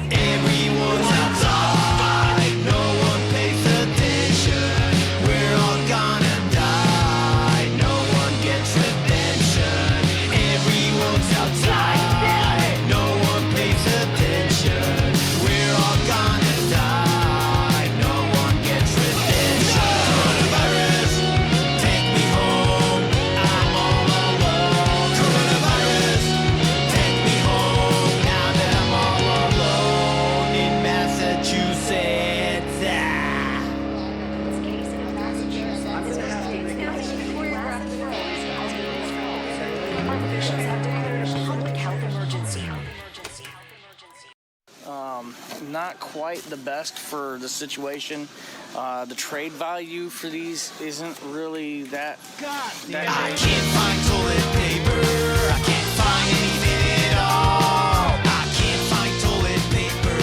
Everyone's outside, no one pays attention. We're all gonna die, no one gets attention. Everyone's outside, no one pays attention. We're all gonna die, no one gets attention. Coronavirus, take me home, I'm all alone. Coronavirus, take me home, now that I'm all alone in Massachusetts. Not quite the best for the situation. The trade value for these isn't really that I great. can't find toilet paper. I can't find anything at all. I can't find toilet paper.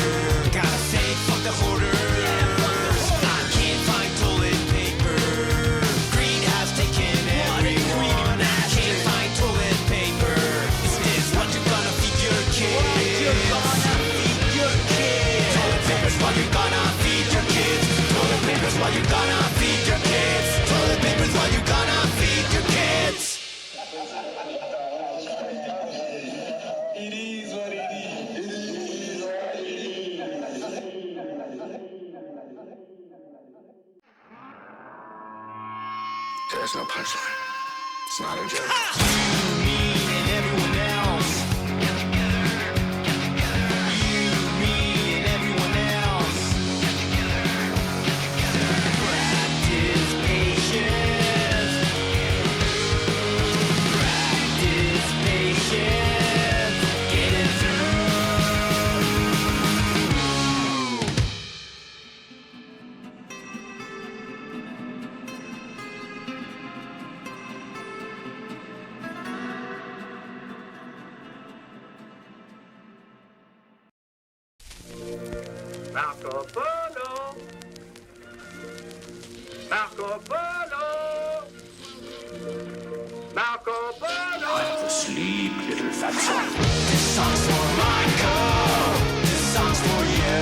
Gotta say, fuck the hoarders. I can't find toilet paper. Greed has taken everyone. I can't find toilet paper. Is this what you're gonna feed your kids? Toilet paper's what you're gonna feed your kids. Toilet paper's what you're gonna feed your kids. Toilet paper's what you're gonna feed your kids. It is what it There's no punchline. It's not a joke. You, me, and everyone else. You, me, and everyone else. Practice patience. Practice patience. Get it through. Marco Polo! Marco Polo! Marco Polo! Sleep, little fatso. This song's for Michael. This song's for you.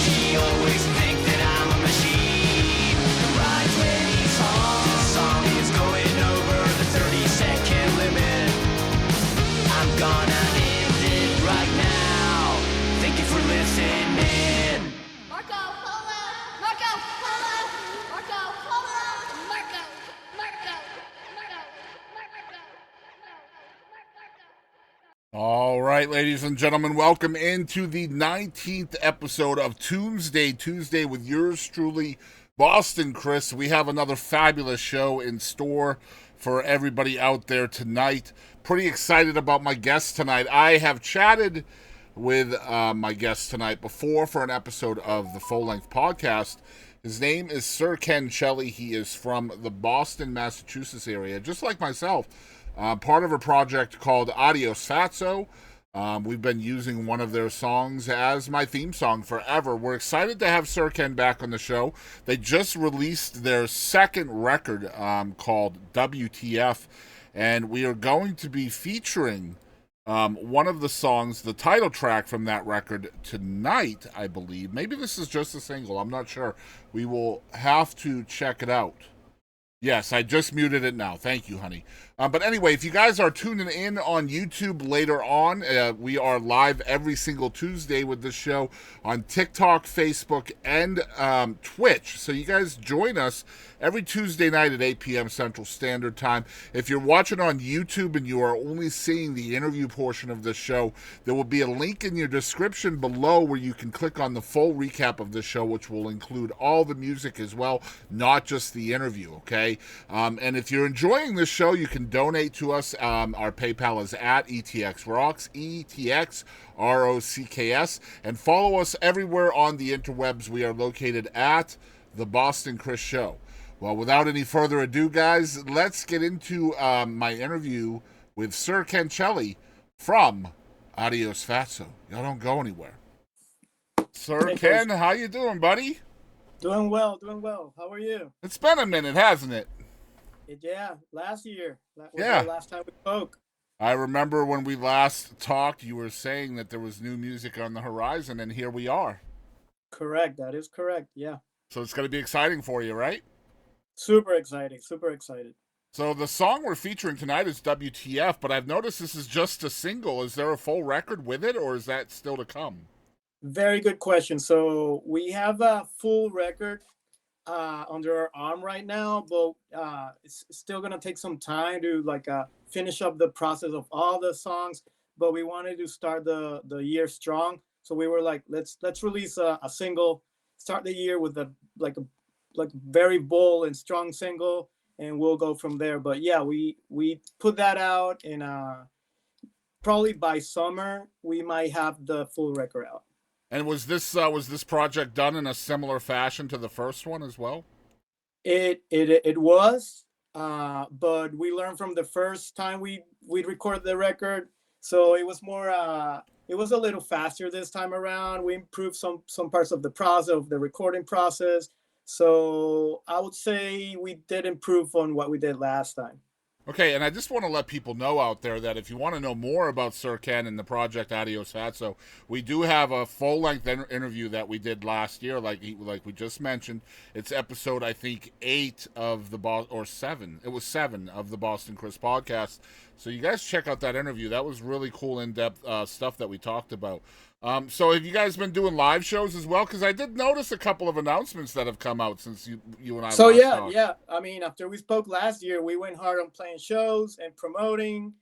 He always thinks that I'm a machine. Right when he's home. This song is going over the 30-second limit. I'm gonna end it right now. Thank you for listening. Marco Polo! Marco Polo! Marco Polo! Marco! Marco! Marco! Marco! All right, ladies and gentlemen, welcome into the 19th episode of Tunesday Tuesday with yours truly, Boston Chris. We have another fabulous show in store for everybody out there tonight. Pretty excited about my guest tonight. I have chatted with my guest tonight before for an episode of the full-length podcast. His name is Sir Ken Celli. He is from the Boston, Massachusetts area, just like myself. Part of a project called Adios Fatso. We've been using one of their songs as my theme song forever. We're excited to have Sir Ken back on the show. They just released their second record called WTF, and we are going to be featuring one of the songs, the title track from that record tonight, I believe. Maybe this is just a single. I'm not sure. We will have to check it out. Yes, I just muted it now. Thank you, honey. But anyway, if you guys are tuning in on YouTube later on, we are live every single Tuesday with this show on TikTok, Facebook, and Twitch. So you guys join us every Tuesday night at 8 p.m. Central Standard Time. If you're watching on YouTube and you are only seeing the interview portion of this show, there will be a link in your description below where you can click on the full recap of this show, which will include all the music as well, not just the interview, okay? And if you're enjoying this show, you can donate to us. Our PayPal is at ETXRocks, ETXROCKS, and follow us everywhere on the interwebs. We are located at The Boston Chris Show. Well, without any further ado, guys, let's get into my interview with Sir Ken Celli from Adios Fatso. Y'all don't go anywhere. Sir Hey, Ken, how you doing, buddy? Doing well. How are you? It's been a minute, hasn't it? Yeah, last year. Yeah. The last time we spoke. I remember when we last talked, you were saying that there was new music on the horizon, and here we are. Correct. That is correct. Yeah. So it's going to be exciting for you, right? Super exciting. Super excited. So the song we're featuring tonight is WTF, but I've noticed this is just a single. Is there a full record with it, or is that still to come? Very good question. So we have a full record under our arm right now, but it's still gonna take some time to finish up the process of all the songs. But we wanted to start the year strong, so we were like, let's release a single, start the year with a very bold and strong single, and we'll go from there. But yeah, we put that out, and probably by summer we might have the full record out. And was this project done in a similar fashion to the first one as well? It was, but we learned from the first time we recorded the record, so it was more. It was a little faster this time around. We improved some parts of the process of the recording process. So I would say we did improve on what we did last time. Okay, and I just want to let people know out there that if you want to know more about Sir Ken and the project Adios Fatso, we do have a full-length interview that we did last year, like we just mentioned. It's episode, I think, 8 of the or 7. It was 7 of the Boston Chris podcast. So you guys check out that interview. That was really cool, in-depth stuff that we talked about. So have you guys been doing live shows as well? Because I did notice a couple of announcements that have come out since you and I. So last yeah, talked. yeah. I mean, after we spoke last year, we went hard on playing shows and promoting.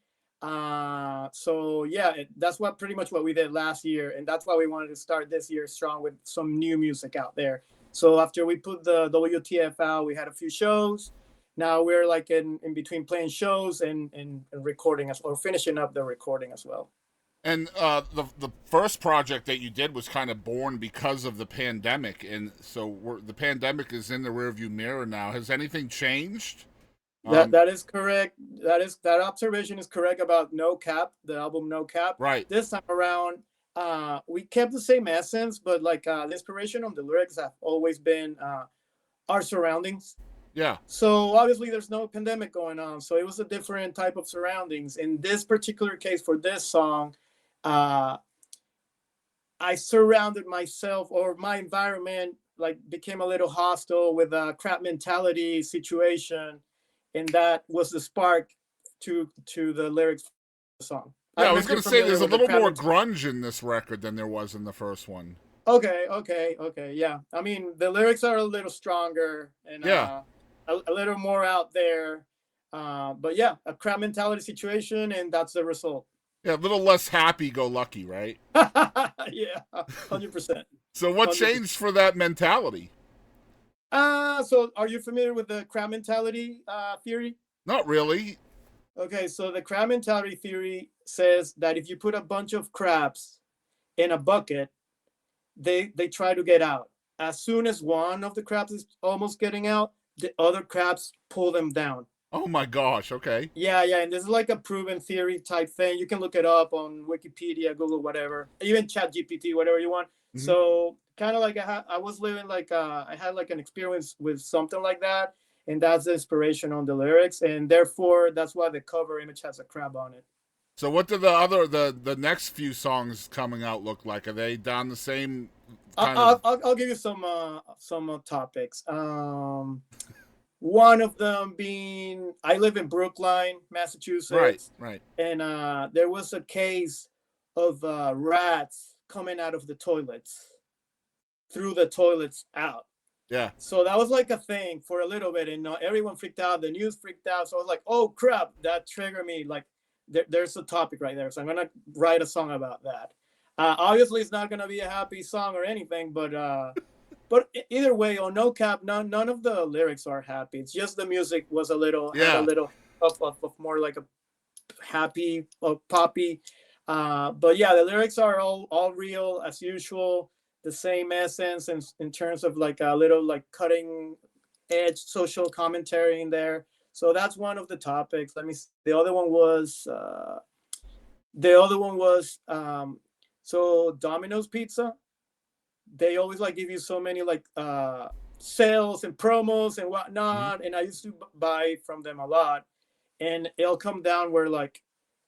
So yeah, that's pretty much what we did last year, and that's why we wanted to start this year strong with some new music out there. So after we put the WTF out, we had a few shows. Now we're like in between playing shows and recording or finishing up the recording as well. And the first project that you did was kind of born because of the pandemic, and so the pandemic is in the rearview mirror now. Has anything changed? That is correct. That observation is correct about No Cap, the album No Cap. Right. This time around, we kept the same essence, but the inspiration on the lyrics have always been our surroundings. Yeah. So obviously there's no pandemic going on, so it was a different type of surroundings. In this particular case, for this song, I surrounded myself, or my environment became a little hostile with a crap mentality situation, and that was the spark to the lyrics of the song. Yeah, I was going to say there's a little more grunge in this record than there was in the first one. Okay, yeah. I mean, the lyrics are a little stronger and a little more out there. But yeah, a crap mentality situation, and that's the result. Yeah, a little less happy-go-lucky, right? Yeah, 100%. So what 100%. changed for that mentality? So are you familiar with the crab mentality theory? Not really. Okay, so the crab mentality theory says that if you put a bunch of crabs in a bucket, they try to get out. As soon as one of the crabs is almost getting out, the other crabs pull them down. Oh my gosh, okay. Yeah, and this is like a proven theory type thing. You can look it up on Wikipedia, Google, whatever, even ChatGPT, whatever you want. Mm-hmm. So kind of like I was living I had like an experience with something like that, and that's the inspiration on the lyrics, and therefore that's why the cover image has a crab on it. So what do the next few songs coming out look like? Are they down the same kind of... I'll give you some topics. One of them being, I live in Brookline, Massachusetts. Right. And there was a case of rats coming out of the toilets, through the toilets out. Yeah. So that was like a thing for a little bit, and everyone freaked out. The news freaked out. So I was like, oh crap, that triggered me. Like there's a topic right there. So I'm gonna write a song about that. Obviously, it's not gonna be a happy song or anything, but either way, on No Cap, none of the lyrics are happy. It's just the music was a little of more like a happy poppy. But yeah, the lyrics are all real as usual. The same essence in terms of like a little like cutting edge social commentary in there. So that's one of the topics. Let me see. The other one was so Domino's Pizza. They always like give you so many like sales and promos and whatnot. Mm-hmm. And I used to buy from them a lot. And it'll come down where like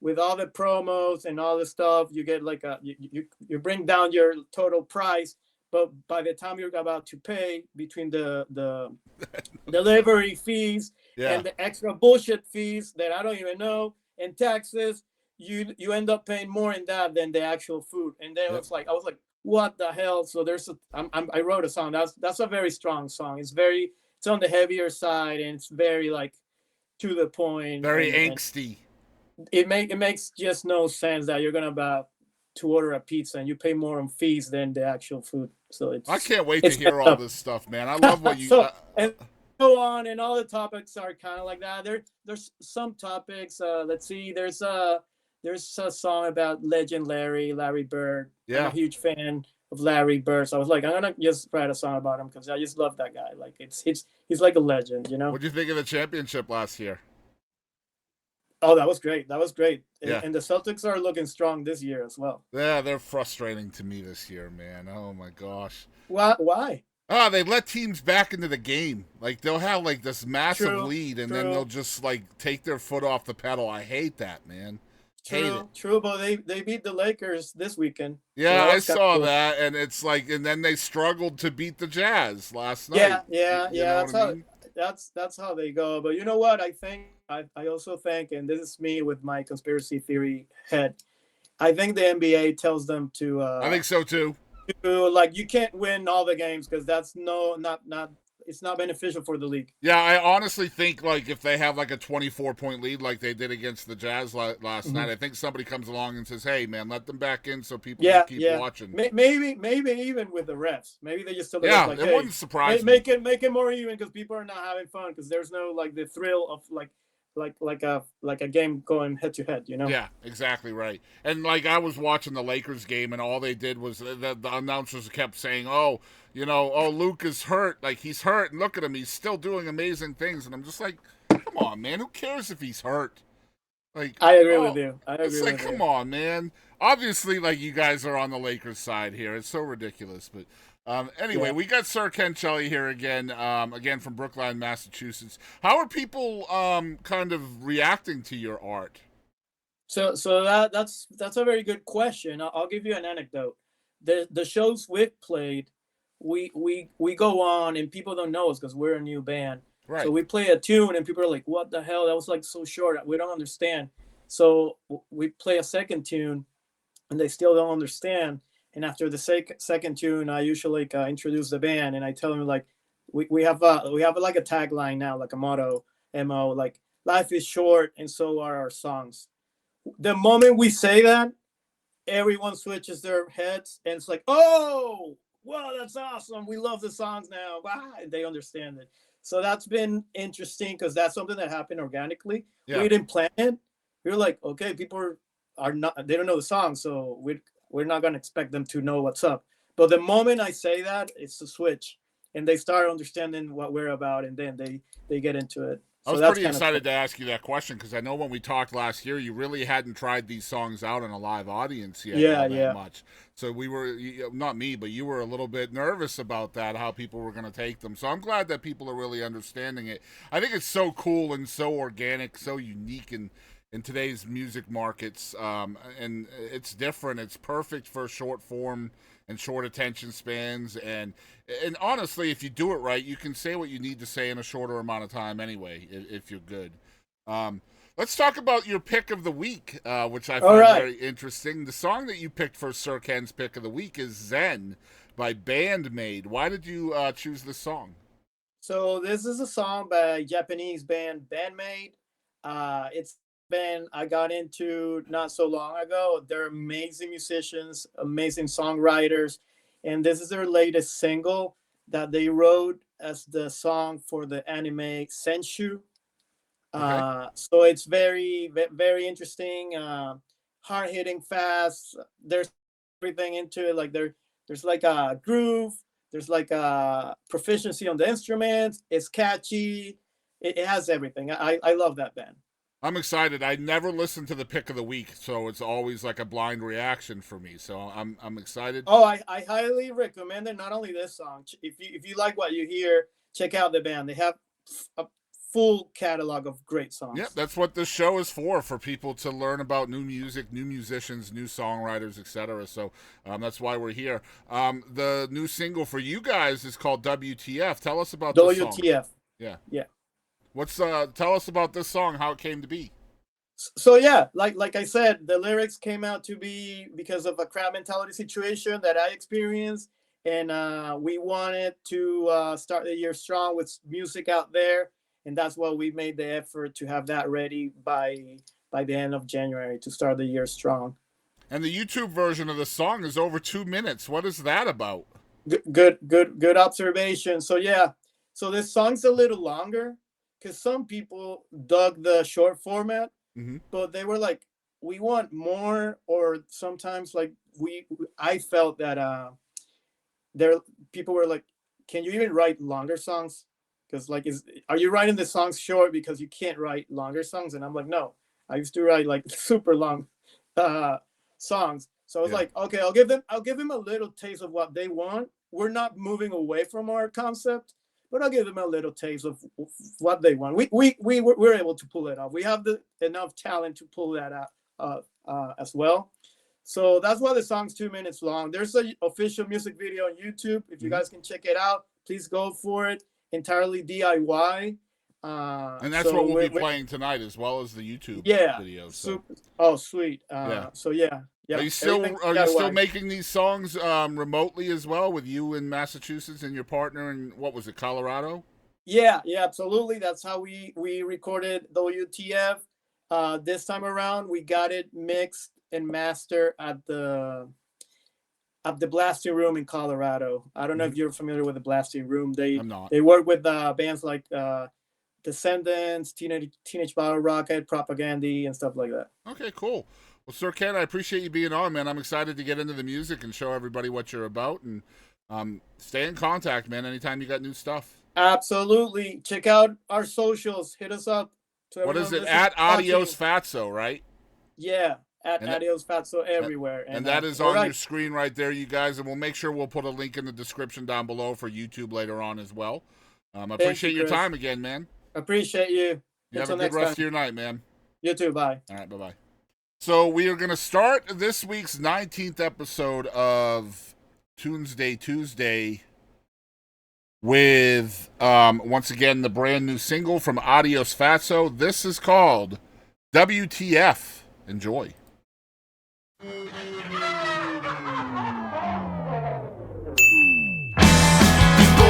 with all the promos and all the stuff, you get like you bring down your total price, but by the time you're about to pay between the delivery fees Yeah. and the extra bullshit fees that I don't even know and taxes, you end up paying more in that than the actual food. And then Yep. I was like, what the hell? So I wrote a song. That's a very strong song. It's on the heavier side, and it's very like to the point. Very and angsty. it makes just no sense that you're gonna about to order a pizza and you pay more on fees than the actual food. So I can't wait to it's hear all this stuff, man. I love what you. so and go on, and all the topics are kind of like that. There's some topics. Let's see. There's a song about legend Larry Bird. I'm Yeah. a huge fan of Larry Bird. So I was like, I'm gonna just write a song about him because I just love that guy. Like he's like a legend, you know. What'd you think of the championship last year? Oh, that was great. That was great. Yeah. And the Celtics are looking strong this year as well. Yeah, they're frustrating to me this year, man. Oh my gosh. Why? Ah, they let teams back into the game. Like they'll have like this massive True, lead, and then true. they'll just like take their foot off the pedal. I hate that, man. Hate it. True, but they beat the Lakers this weekend. Yeah, So that I was kinda saw cool. that, and it's like, and then they struggled to beat the Jazz last night. Yeah. You know That's what I how mean? that's how they go. But you know what? I also think, and this is me with my conspiracy theory head. I think the NBA tells them to. I think so too. Like you can't win all the games because that's not it's not beneficial for the league. Yeah, I honestly think like if they have like a 24-point lead like they did against the Jazz last Mm-hmm. night, I think somebody comes along and says, "Hey, man, let them back in so people Yeah, can keep yeah. watching." Maybe even with the refs. Maybe they just tell the Yeah, refs, like, it hey, wouldn't surprise me. make it more even because people are not having fun because there's no like the thrill of like a game going head to head, you know? Yeah, exactly right. And like I was watching the Lakers game, and all they did was the announcers kept saying, "Oh, Luke is hurt. Like he's hurt, and look at him, he's still doing amazing things." And I'm just like, "Come on, man. Who cares if he's hurt?" Like I agree with you. It's like, come on, man. Obviously, like you guys are on the Lakers side here. It's so ridiculous, but. Anyway, Yeah. we got Sir Ken Celli here again from Brookline, Massachusetts. How are people kind of reacting to your art? So that's a very good question. I'll give you an anecdote. The shows we've played, we go on and people don't know us because we're a new band. Right. So we play a tune and people are like, "What the hell? That was like so short. We don't understand." So we play a second tune, and they still don't understand. And after the second tune, I usually introduce the band and I tell them like, we have like a tagline now, like a motto, MO, like life is short and so are our songs. The moment we say that, everyone switches their heads and it's like, oh, wow, that's awesome. We love the songs now. Wow, and they understand it. So that's been interesting because that's something that happened organically. Yeah. We didn't plan it. We were like, okay, people they don't know the song, so we're not gonna expect them to know what's up. But the moment I say that, it's a switch, and they start understanding what we're about, and then they get into it. I was pretty excited to ask you that question because I know when we talked last year, you really hadn't tried these songs out in a live audience yet. That much. So we were, not me, but you were a little bit nervous about that, how people were going to take them. So I'm glad that people are really understanding it. I think it's so cool and so organic, so unique in today's music markets. And it's different. It's perfect for short form and short attention spans, and honestly, if you do it right, you can say what you need to say in a shorter amount of time anyway, if you're good. Let's talk about your pick of the week, which I find very interesting. The song that you picked for Sir Ken's pick of the week is Zen by BAND-MAID. Why did you choose this song? So this is a song by Japanese band BAND-MAID. It's band I got into not so long ago. They're amazing musicians, amazing songwriters, and this is their latest single that they wrote as the song for the anime Senshu. Okay. So it's very, very interesting, hard hitting, fast. There's everything into it. Like there's like a groove. There's like a proficiency on the instruments. It's catchy. It has everything. I love that band. I'm excited. I never listen to the pick of the week, so it's always like a blind reaction for me. So I'm excited. Oh, I highly recommend it. Not only this song. If you like what you hear, check out the band. They have full catalog of great songs. Yeah, that's what this show is for people to learn about new music, new musicians, new songwriters, etc. So that's why we're here. The new single for you guys is called WTF. Tell us about this song. WTF. Yeah. Yeah. Tell us about this song, how it came to be. So yeah, like I said, the lyrics came out to be because of a crowd mentality situation that I experienced, and we wanted to start the year strong with music out there, and that's why we made the effort to have that ready by the end of January to start the year strong. And the YouTube version of the song is over 2 minutes. What is that about? Good observation. So yeah, so this song's a little longer because some people dug the short format, but they were like, we want more, or sometimes like I felt that people were like, can you even write longer songs? Because like, are you writing the songs short because you can't write longer songs? And I'm like, no, I used to write like super long songs. So I was like, okay, I'll give them a little taste of what they want. We're not moving away from our concept, but I'll give them a little taste of what they want. We're able to pull it off. We have enough talent to pull that out as well. So that's why the song's 2 minutes long. There's an official music video on YouTube. If you guys can check it out, please go for it. Entirely DIY. And that's what we'll be playing tonight, as well as the YouTube video. So. Oh, sweet. So yeah. Are you still making these songs remotely as well, with you in Massachusetts and your partner in, what was it, Colorado? Yeah, absolutely. That's how we recorded WTF. This time around, we got it mixed and mastered at the Blasting Room in Colorado. I don't know if you're familiar with the Blasting Room. I'm not. They work with bands like Descendants, Teenage Bottle Rocket, Propaganda, and stuff like that. Okay, cool. Well, Sir Ken, I appreciate you being on, man. I'm excited to get into the music and show everybody what you're about, and stay in contact, man, anytime you got new stuff. Absolutely. Check out our socials. Hit us up. What is it? At Adios Fatso, right? Yeah, Adios Fatso everywhere. And that is on your screen right there, you guys, and we'll make sure we'll put a link in the description down below for YouTube later on as well. I appreciate your time again, man. Appreciate you. You have a good rest of your night, man. You too. Bye. All right, bye-bye. So we are going to start this week's 19th episode of Tunesday Tuesday with, once again, the brand new single from Adios Fatso. This is called WTF. Enjoy. People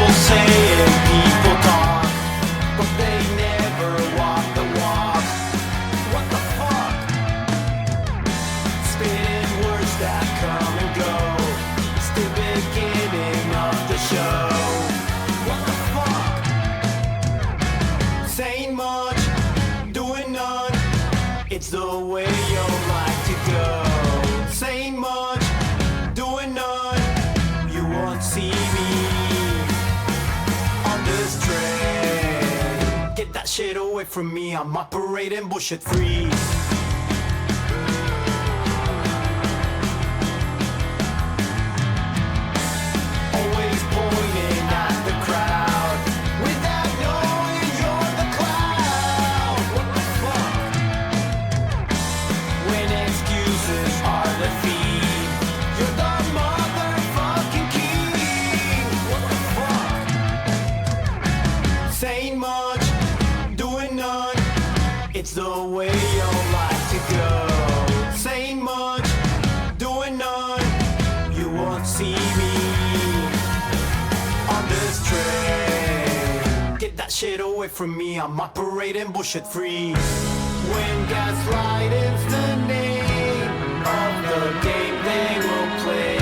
say and people talk, but they never walk the walk. What the fuck? Spitting words that come and go. It's the beginning of the show. What the fuck? Saying much, doing none. It's the way you like to go. Saying much, doing none. You won't see me on this train. Get that shit away from me. I'm operating bullshit free. Always pointing at the crowd without knowing you're the clown. What the fuck? When excuses are the theme, you're the motherfucking king. What the fuck? Saying much, doing none. It's the way you like to go. Saying much, doing none. You won't see me on this train. Get that shit away from me. I'm operating bullshit free. When gaslighting's the name of the game they will play,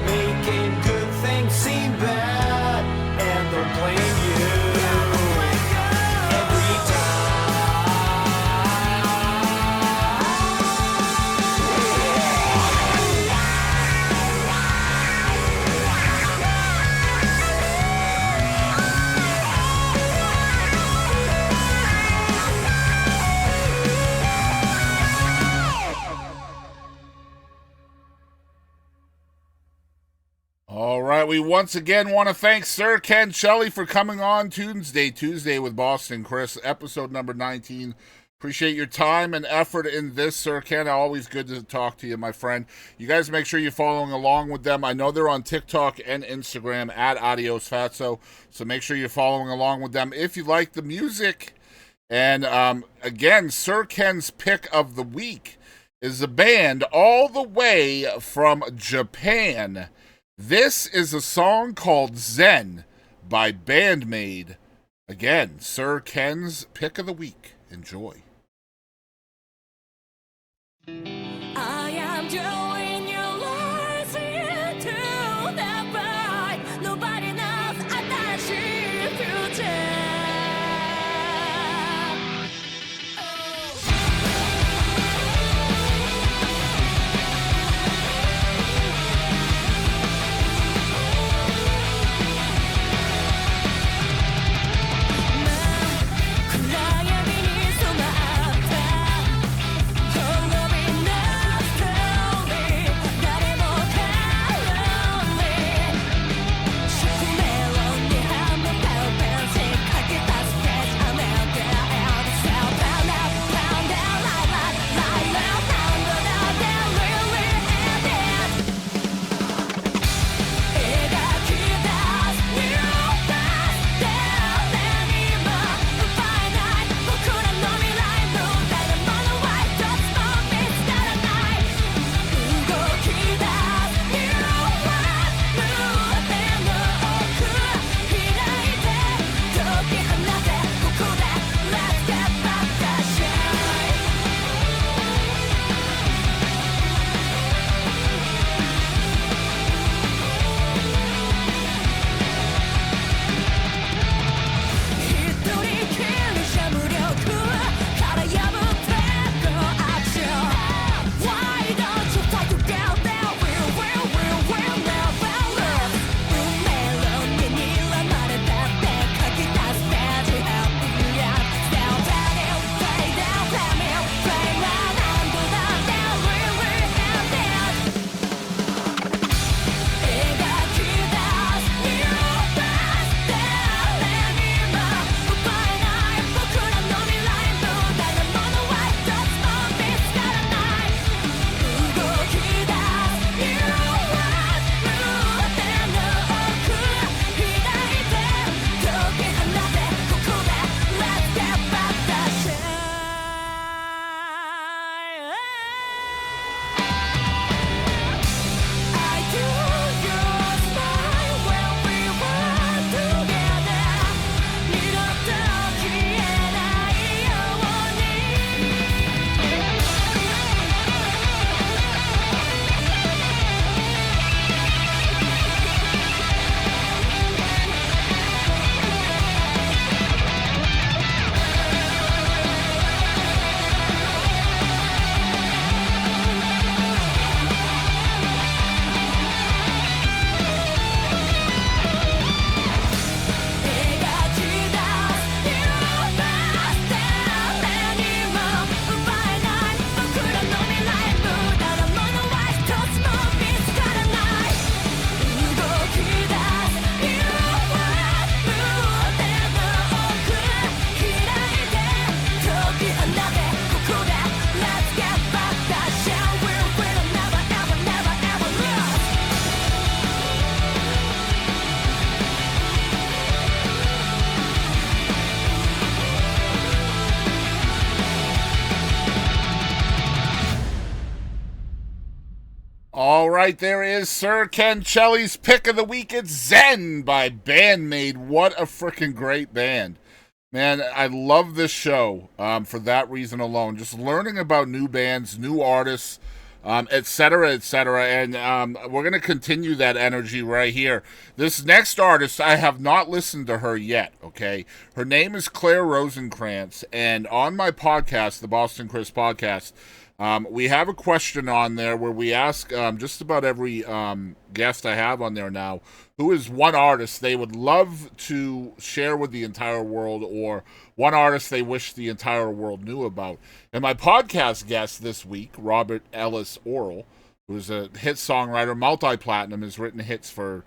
making good things seem bad, and they'll blame you every time. right, we once again want to thank Sir Ken Celli for coming on Tunesday Tuesday with Boston Chris, episode number 19. Appreciate your time and effort in this, Sir Ken. Always good to talk to you, my friend. You guys make sure you're following along with them. I know they're on TikTok and Instagram at Adios Fatso, so make sure you're following along with them if you like the music. And again, Sir Ken's pick of the week is a band all the way from Japan. This is a song called Zen by BAND-MAID. Again, Sir Ken's pick of the week. Enjoy. I am drawing your lies into the void. Nobody knows Atashi future. All right, there is Sir Ken Celli's pick of the week. It's Zen by BAND-MAID. What a freaking great band. Man, I love this show for that reason alone. Just learning about new bands, new artists, etc., etc. And we're going to continue that energy right here. This next artist, I have not listened to her yet, okay? Her name is Claire Rosinkranz. And on my podcast, the Boston Chris podcast, we have a question on there where we ask just about every guest I have on there now, who is one artist they would love to share with the entire world, or one artist they wish the entire world knew about. And my podcast guest this week, Robert Ellis Oral, who's a hit songwriter, multi-platinum, has written hits for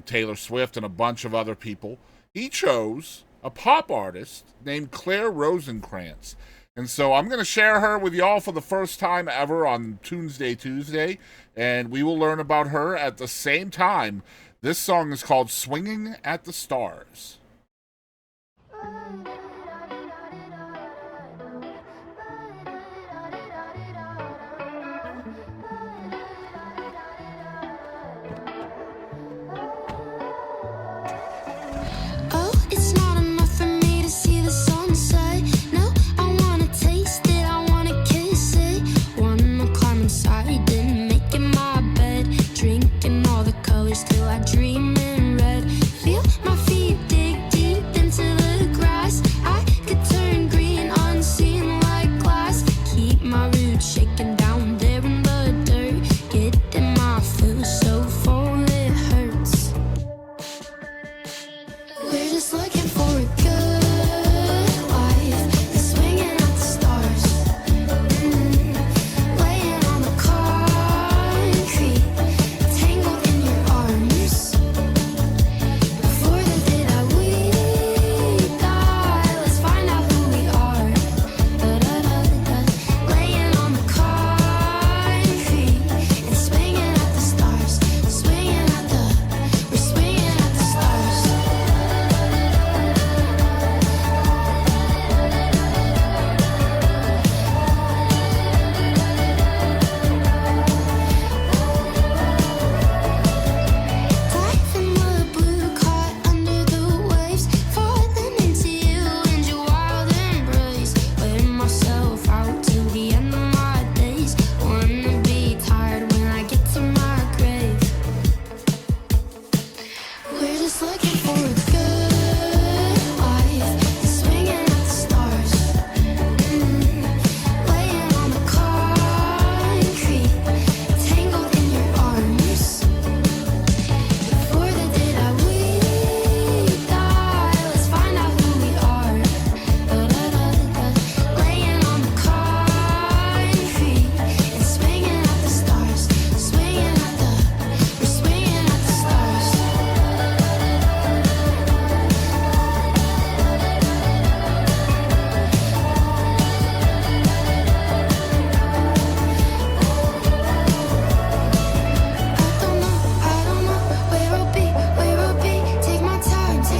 Taylor Swift, and a bunch of other people. He chose a pop artist named Claire Rosinkranz. And so I'm going to share her with y'all for the first time ever on Tunesday Tuesday, and we will learn about her at the same time. This song is called Swinging at the Stars. Oh, it's not enough for me to see the sunset. No, I wanna taste it, I wanna kiss it. Wanna climb inside and make it my bed. Drinking all the colors till I dream in red. Feel my feet dig deep into the grass. I could turn green unseen like glass. Keep my roots shaking down there in the dirt. Getting my foot so full it hurts. We're just looking for a good life, swinging at the stars, laying on the concrete, tangled in your arms. Before the day that we die, let's find out who we are. Laying on the concrete and swinging at the stars, we're swinging at the stars. Diving the blue, caught under the waves, falling into you and your wild embrace. Letting myself out till the end of my days. Wanna be tired when I get to my grave. We're just looking for a good life, swinging at the stars, laying on the concrete, tangled in your arms. Before the day that we die, let's find out who we are. Laying on the concrete and swinging at the stars, we're swinging at the stars. I don't know where I'll be. Take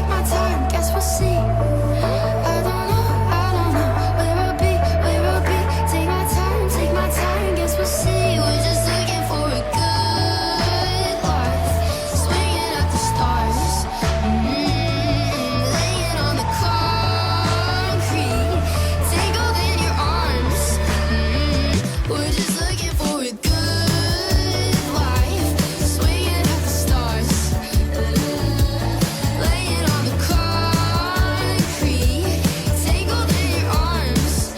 my time, guess we'll see. I don't know where I'll be. Take my time, guess we'll see. We're just looking for a good life, swinging at the stars, laying on the concrete, tangled in your arms. We're just looking for a good life, swinging at the stars, laying on the concrete, tangled in your arms.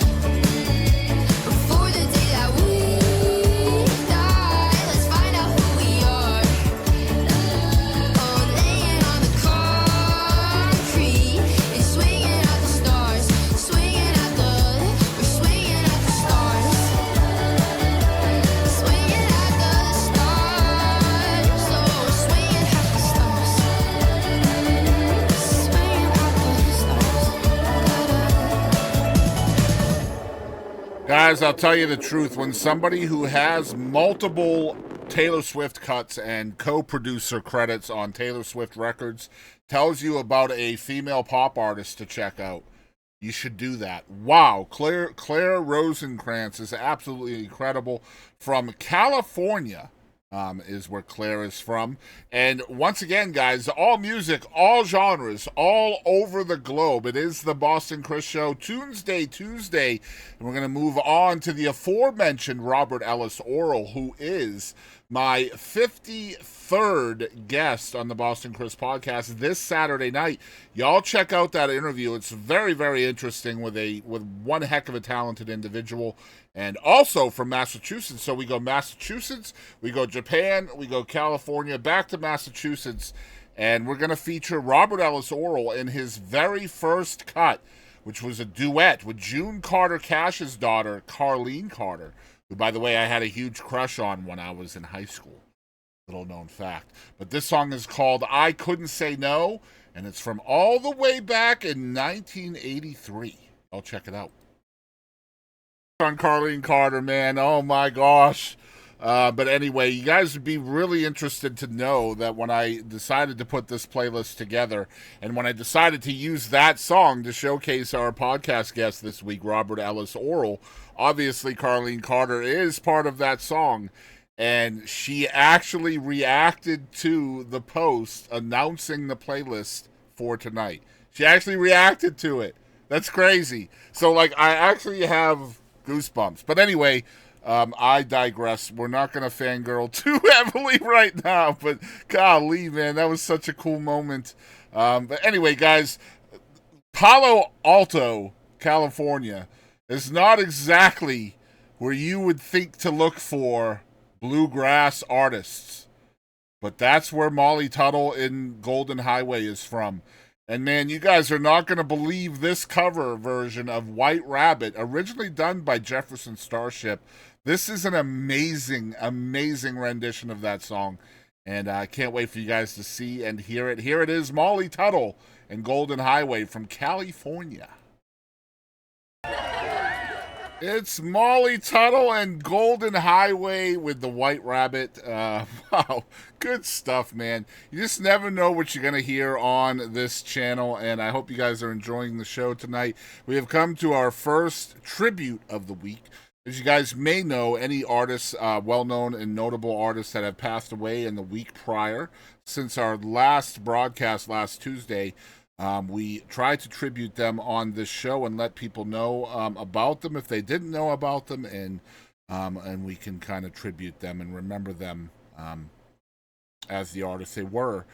Before the day that we die, let's find out who we are. Laying on the concrete and swinging at the stars, we're swinging at the stars, swinging at the stars. So we're swinging at the stars, swinging at the stars. Guys, I'll tell you the truth. When somebody who has multiple Taylor Swift cuts and co-producer credits on Taylor Swift records tells you about a female pop artist to check out, you should do that. Wow, Claire Rosinkranz is absolutely incredible. From California is where Claire is from. And once again, guys, all music, all genres, all over the globe. It is the Boston Chris Show, Tunesday Tuesday. And we're going to move on to the aforementioned Robert Ellis Oral, who is my 53rd guest on the Boston Chris podcast this Saturday night. Y'all check out that interview. It's very, very interesting with one heck of a talented individual. And also from Massachusetts. So we go Massachusetts, we go Japan, we go California, back to Massachusetts. And we're going to feature Robert Ellis Oral in his very first cut, which was a duet with June Carter Cash's daughter, Carlene Carter, who, by the way, I had a huge crush on when I was in high school. Little known fact. But this song is called I Couldn't Say No, and it's from all the way back in 1983. I'll check it out. On Carlene Carter, man. Oh my gosh. But anyway, you guys would be really interested to know that when I decided to put this playlist together, and when I decided to use that song to showcase our podcast guest this week, Robert Ellis Oral, obviously Carlene Carter is part of that song. And she actually reacted to the post announcing the playlist for tonight. She actually reacted to it. That's crazy. So, like, I actually have goosebumps. But anyway, I digress. We're not going to fangirl too heavily right now. But golly, man, that was such a cool moment. But anyway, guys, Palo Alto, California is not exactly where you would think to look for bluegrass artists, but that's where Molly Tuttle in Golden Highway is from. And man, you guys are not going to believe this cover version of White Rabbit, originally done by Jefferson Starship. This is an amazing rendition of that song, and I can't wait for you guys to see and hear it. Here it is, Molly Tuttle and Golden Highway from California. It's Molly Tuttle and Golden Highway with the White Rabbit. Wow, good stuff, man. You just never know what you're going to hear on this channel, and I hope you guys are enjoying the show tonight. We have come to our first tribute of the week. As you guys may know, any artists, well-known and notable artists that have passed away in the week prior, since our last broadcast last Tuesday, we try to tribute them on this show and let people know about them if they didn't know about them, and we can kind of tribute them and remember them as the artists they were.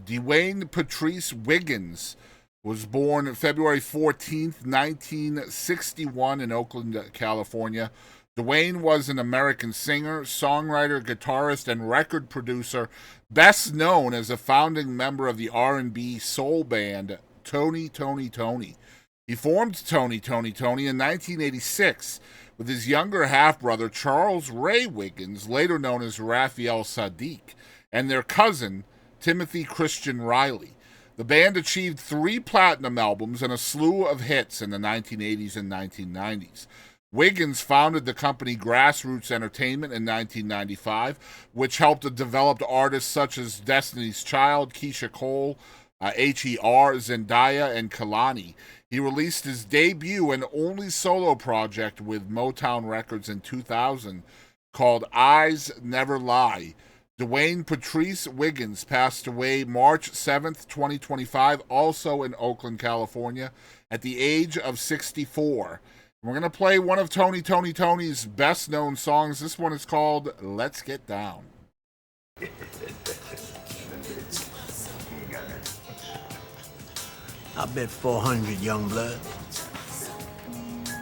D'Wayne Patrice Wiggins was born February 14th, 1961 in Oakland, California. D'Wayne was an American singer, songwriter, guitarist, and record producer, best known as a founding member of the R&B soul band Toni. He formed Toni in 1986 with his younger half-brother Charles Ray Wiggins, later known as Raphael Sadiq, and their cousin Timothy Christian Riley. The band achieved 3 platinum albums and a slew of hits in the 1980s and 1990s. Wiggins founded the company Grassroots Entertainment in 1995, which helped to develop artists such as Destiny's Child, Keisha Cole, H.E.R., Zendaya, and Kalani. He released his debut and only solo project with Motown Records in 2000 called Eyes Never Lie. D'Wayne Patrice Wiggins passed away March 7th, 2025, also in Oakland, California, at the age of 64. We're going to play one of Tony's best-known songs. This one is called Let's Get Down. I bet 400, young blood.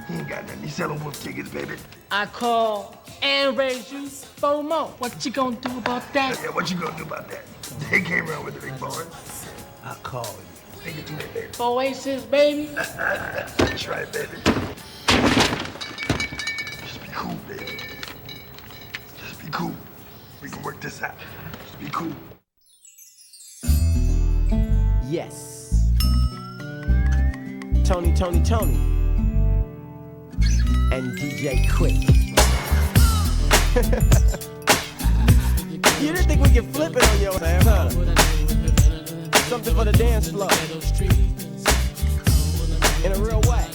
He ain't got nothing. He selling wolf tickets, baby. I call and raise you 4 more. What you gonna do about that? Yeah, what you gonna do about that? They came around with the big boys. I call you. Take it to me, baby. 4 aces, baby. That's right, baby. Just be cool, baby. Just be cool. We can work this out. Just be cool. Yes. Tony. And DJ Quick. You didn't think we could flip it on your ass, huh? Something for the dance floor. In a real way.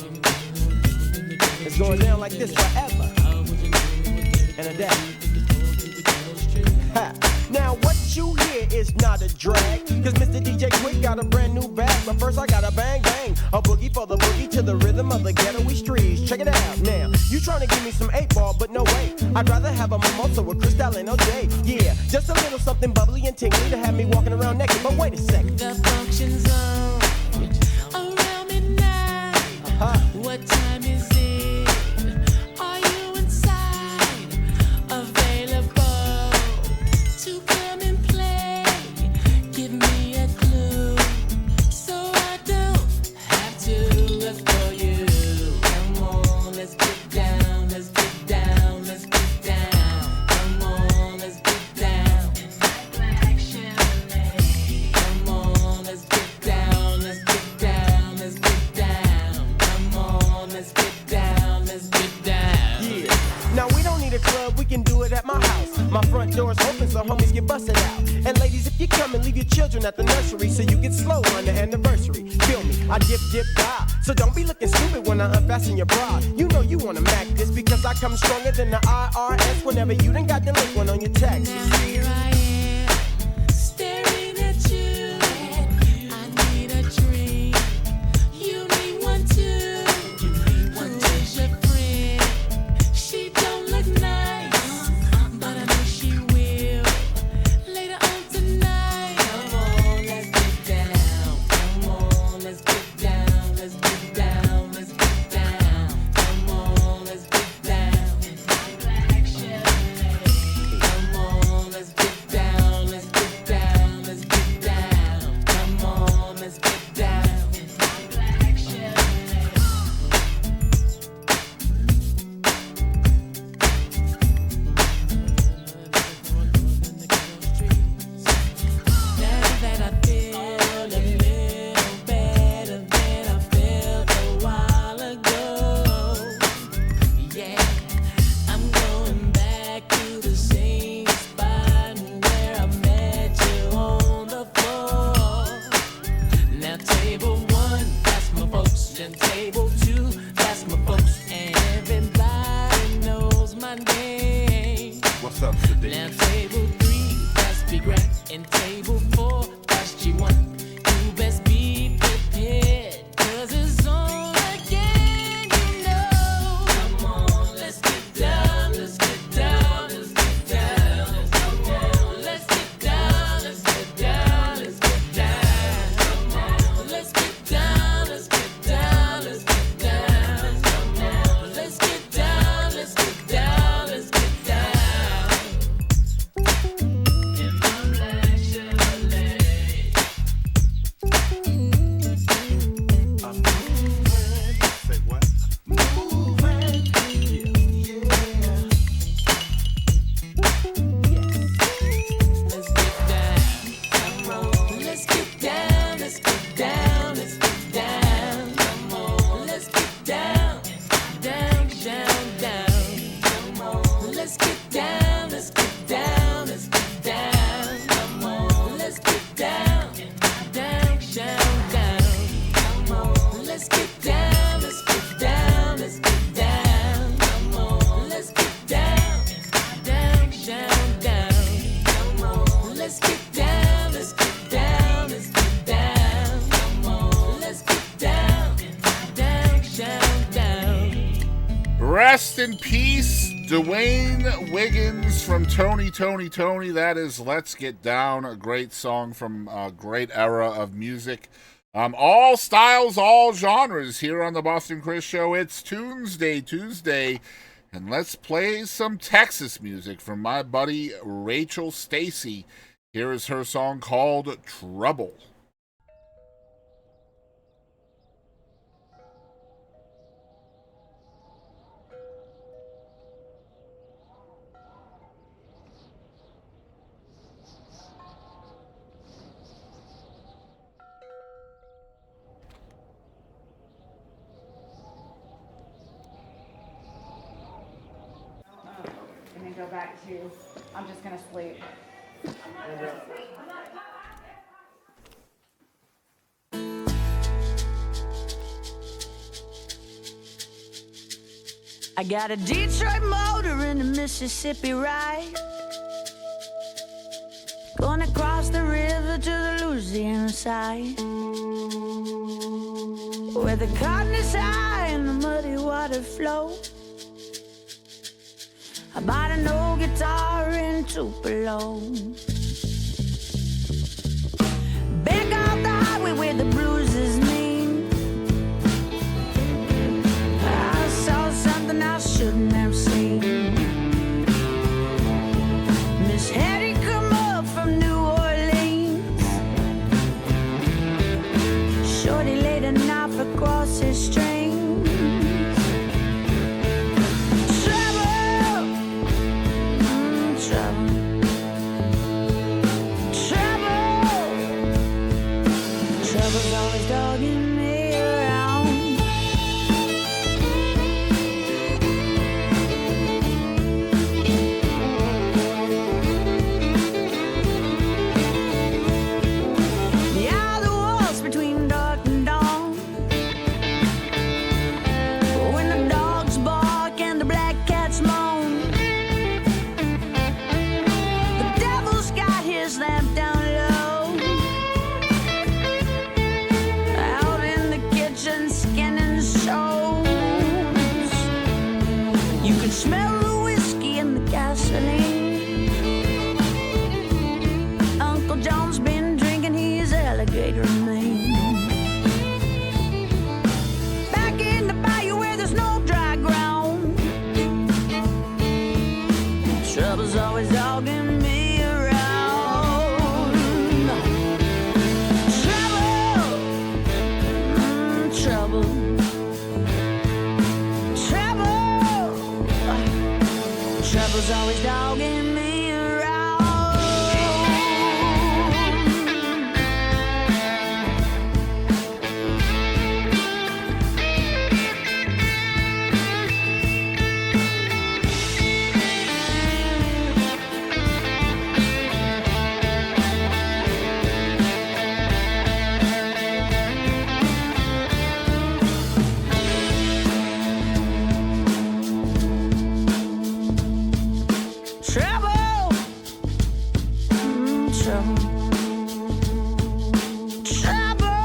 It's going down like this forever. And a day. Ha. Now what you hear is not a drag, cause Mr. DJ Quick got a brand new bag. But first I gotta bang bang, a boogie for the boogie to the rhythm of the ghetto-y streets. Check it out now, you trying to give me some 8-ball, but no way. I'd rather have a mimosa with Cristal and OJ. Yeah, just a little something bubbly and tingly to have me walking around naked. But wait a second. The function's on around midnight. What time is it? Are you inside? Available to come and play? Give me a clue so I don't have to look for you. Come on, let's get down, let's get down, let's get down. Come on, let's get down. need a club, we can do it at my house. My front door's open so homies get busted out. And ladies, if you come and leave your children at the nursery so you get slow on the anniversary. Feel me, I dip, die. So don't be looking stupid when I unfasten your bra. You know you wanna mac this because I come stronger than the IRS whenever you done got delinquent on your taxes. Here I am, staring at you. I need a drink. You need one too. Who's your friend? She don't look nice, but I know she will later on tonight. Come on, let's get down. Come on, let's get down. Let's get down. Let's get down. Come on, let's get down. Come on, let's get down. Let's get down. Let's get down. Come on, let's get down. Now that I feel a little better than I felt a while ago. Yeah, I'm going back to the same spot where I met you on the floor. Now table one, that's my folks, and table two, that's my folks, and everybody knows my name. What's up, today? Now table three, that's Big Rat, and table four, that's G1. You best be prepared, 'cause it's on again, you know. Come on, let's get down, let's get down, let's get down. Come on, let's get down, let's get down, let's get down. Come on, let's get down, let's get down, let's get down. Come on, let's get down, let's get down, let's get down. In my black Chevrolet. Say what? Let's get down. Come on. Let's get down. Let's get down. Let's get down. Come on. Let's get down. Down, down, down. Come on. Let's get down. Let's get down. Let's get down. Come on. Let's get down. Down, down, down. Come on. Let's get down. Let's get down. Let's get down. Come on. Let's get down. Down, down, down. Come on. Let's get down. Let's get down. Let's get down. Come on. Let's get down. Down, down, down. Rest in peace, D'Wayne Wiggins from Tony. That is Let's Get Down, a great song from a great era of music. All styles, all genres here on the Boston Chris Show. It's Tunesday Tuesday, and let's play some Texas music from my buddy Rachel Stacy. Here is her song called Trouble. And then go back to, I'm just gonna sleep. I got a Detroit motor and a Mississippi ride. Gonna cross the river to the Louisiana side, where the cotton is high and the muddy water flow. I bought an old guitar in Tupelo. Back off the highway where the blues is mean. I saw something I shouldn't have seen. Miss Hattie come up from New Orleans. Shorty laid a knife across his string. Trouble's all Smell the whiskey and the gasoline. Uncle John's been drinking his alligator main. Back in the bayou where there's no dry ground, trouble's always dogging me around. Trouble, trouble, trouble's always dogging me around. Trouble,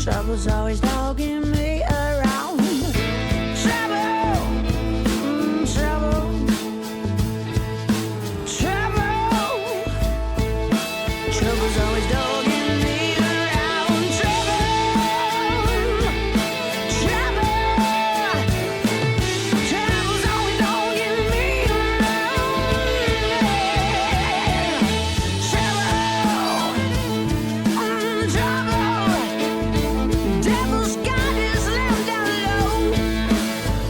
trouble's always dogging me around. Trouble, trouble's always dogging me around. Trouble's always dogging me trouble. Devil's got his lamp down low.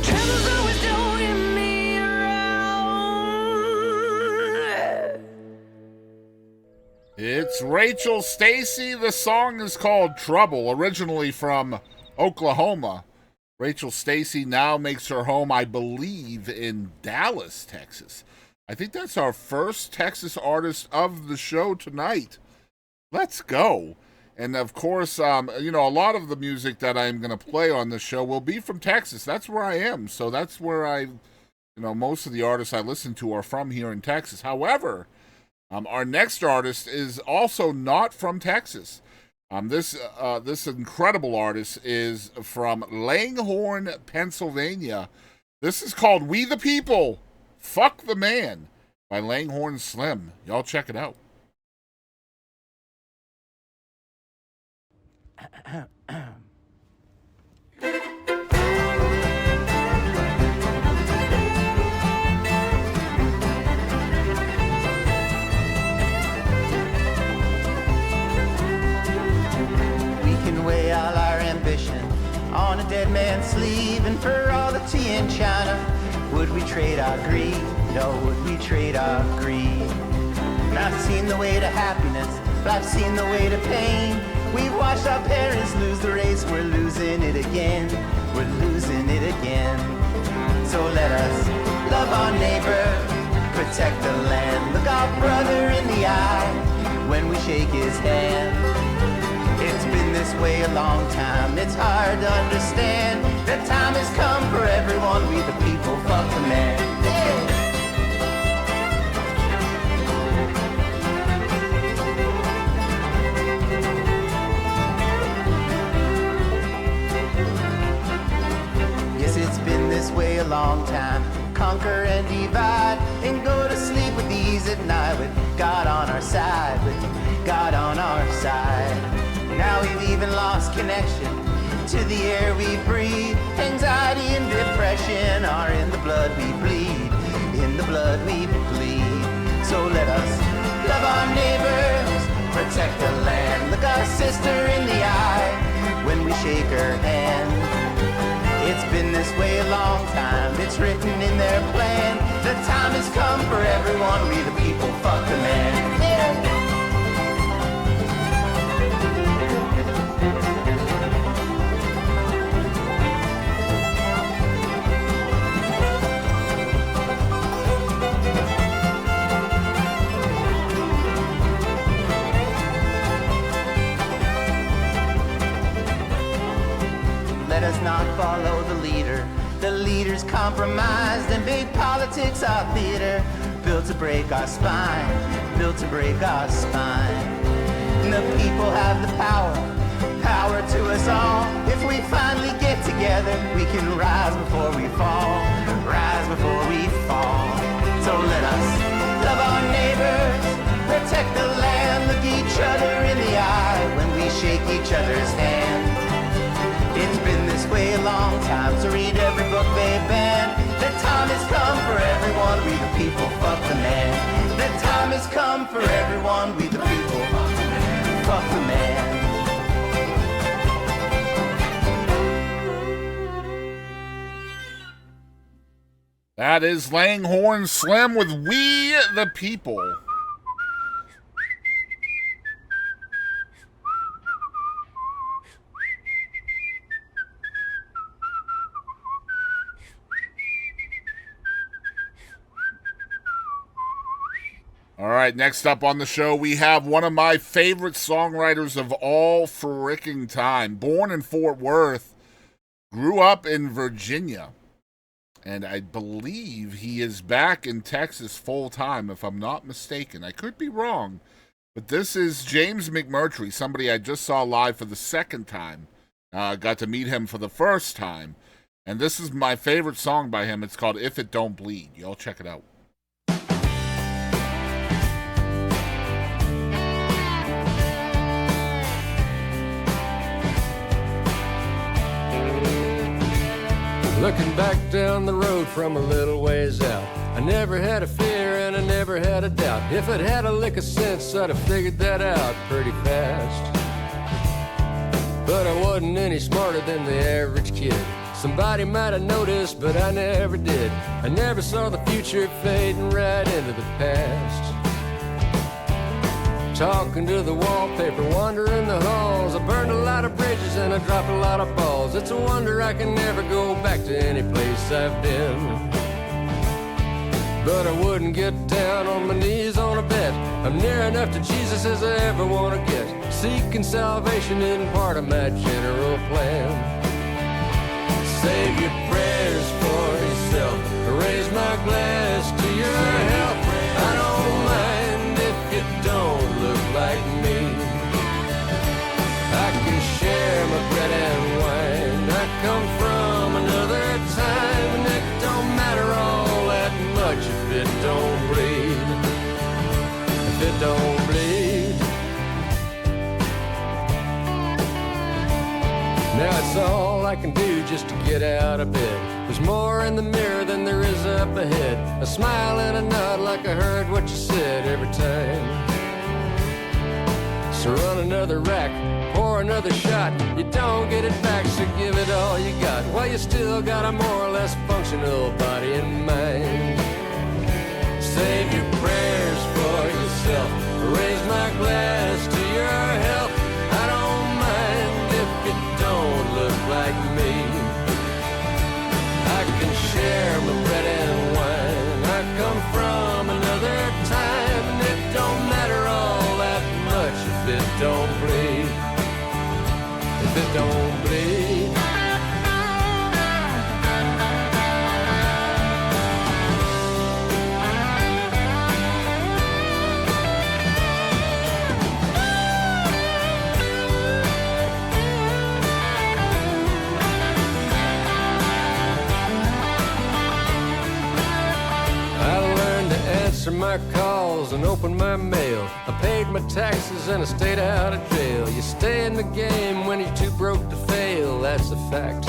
Trouble's always dogging me around. It's Rachel Stacy. The song is called Trouble, originally from Oklahoma. Rachel Stacy now makes her home, I believe, in Dallas, Texas. I think that's our first Texas artist of the show tonight. Let's go. And of course, a lot of the music that I'm going to play on this show will be from Texas. That's where I am. So that's where most of the artists I listen to are from here in Texas. However, our next artist is also not from Texas. This incredible artist is from Langhorne, Pennsylvania. This is called We the People, Fuck the Man by Langhorne Slim. Y'all check it out. Weigh all our ambition on a dead man's sleeve, and for all the tea in China, would we trade our greed? No, would we trade our greed? And I've seen the way to happiness, but I've seen the way to pain. We've watched our parents lose the race, we're losing it again. We're losing it again. So let us love our neighbor, protect the land, look our brother in the eye when we shake his hand. It's been this way a long time, it's hard to understand. The time has come for everyone, we the people, fuck the man. Yes, it's been this way a long time. Conquer and divide, and go to sleep with ease at night, with God on our side, with God on our side. Now we've even lost connection to the air we breathe. Anxiety and depression are in the blood we bleed, in the blood we bleed. So let us love our neighbors, protect the land, look our sister in the eye when we shake her hand. It's been this way a long time, it's written in their plan. The time has come for everyone, we the people, fuck the man. Let us not follow the leader. The leader's compromised and big politics are theater. Built to break our spine, built to break our spine. And the people have the power, power to us all. If we we finally get together, we can rise before we fall, rise before we fall. So let us love our neighbors, protect the land, look each other in the eye when we shake each other's hand. It's been this way a long time, so read every book they ban. The time has come for everyone, we the people, fuck the man. The time has come for everyone, we the people, fuck the man. That is Langhorne Slim with We the People. All right, next up on the show, we have one of my favorite songwriters of all fricking time. Born in Fort Worth, grew up in Virginia, and I believe he is back in Texas full time, if I'm not mistaken. I could be wrong, but this is James McMurtry, somebody I just saw live for the second time. Got to meet him for the first time, and this is my favorite song by him. It's called If It Don't Bleed. Y'all check it out. Looking back down the road from a little ways out, I never had a fear and I never had a doubt. If I'd had a lick of sense, I'd have figured that out pretty fast. But I wasn't any smarter than the average kid. Somebody might have noticed, but I never did. I never saw the future fading right into the past. Talking to the wallpaper, wandering the halls. I burned a lot of bridges and I dropped a lot of balls. It's a wonder I can never go back to any place I've been. But I wouldn't get down on my knees on a bed. I'm near enough to Jesus as I ever want to get. Seeking salvation isn't part of my general plan. Save your prayers for yourself. Raise my glass to your health. I don't mind if you don't look like me. I can share my bread and wine. I come from another time, and it don't matter all that much if it don't bleed. If it don't bleed. Now it's all I can do just to get out of bed. There's more in the mirror than there is up ahead. A smile and a nod like I heard what you said every time. So run another rack, pour another shot. You don't get it back, so give it all you got. While you still got a more or less functional body and mind. Save your prayers for yourself. Raise my glass to your health. I don't mind if you don't look like me. I can share my bread and wine. I come from another time, and it don't matter all that much if it don't bleed. If it don't bleed. Answer my calls and open my mail. I paid my taxes and I stayed out of jail. You stay in the game when you're too broke to fail, that's a fact.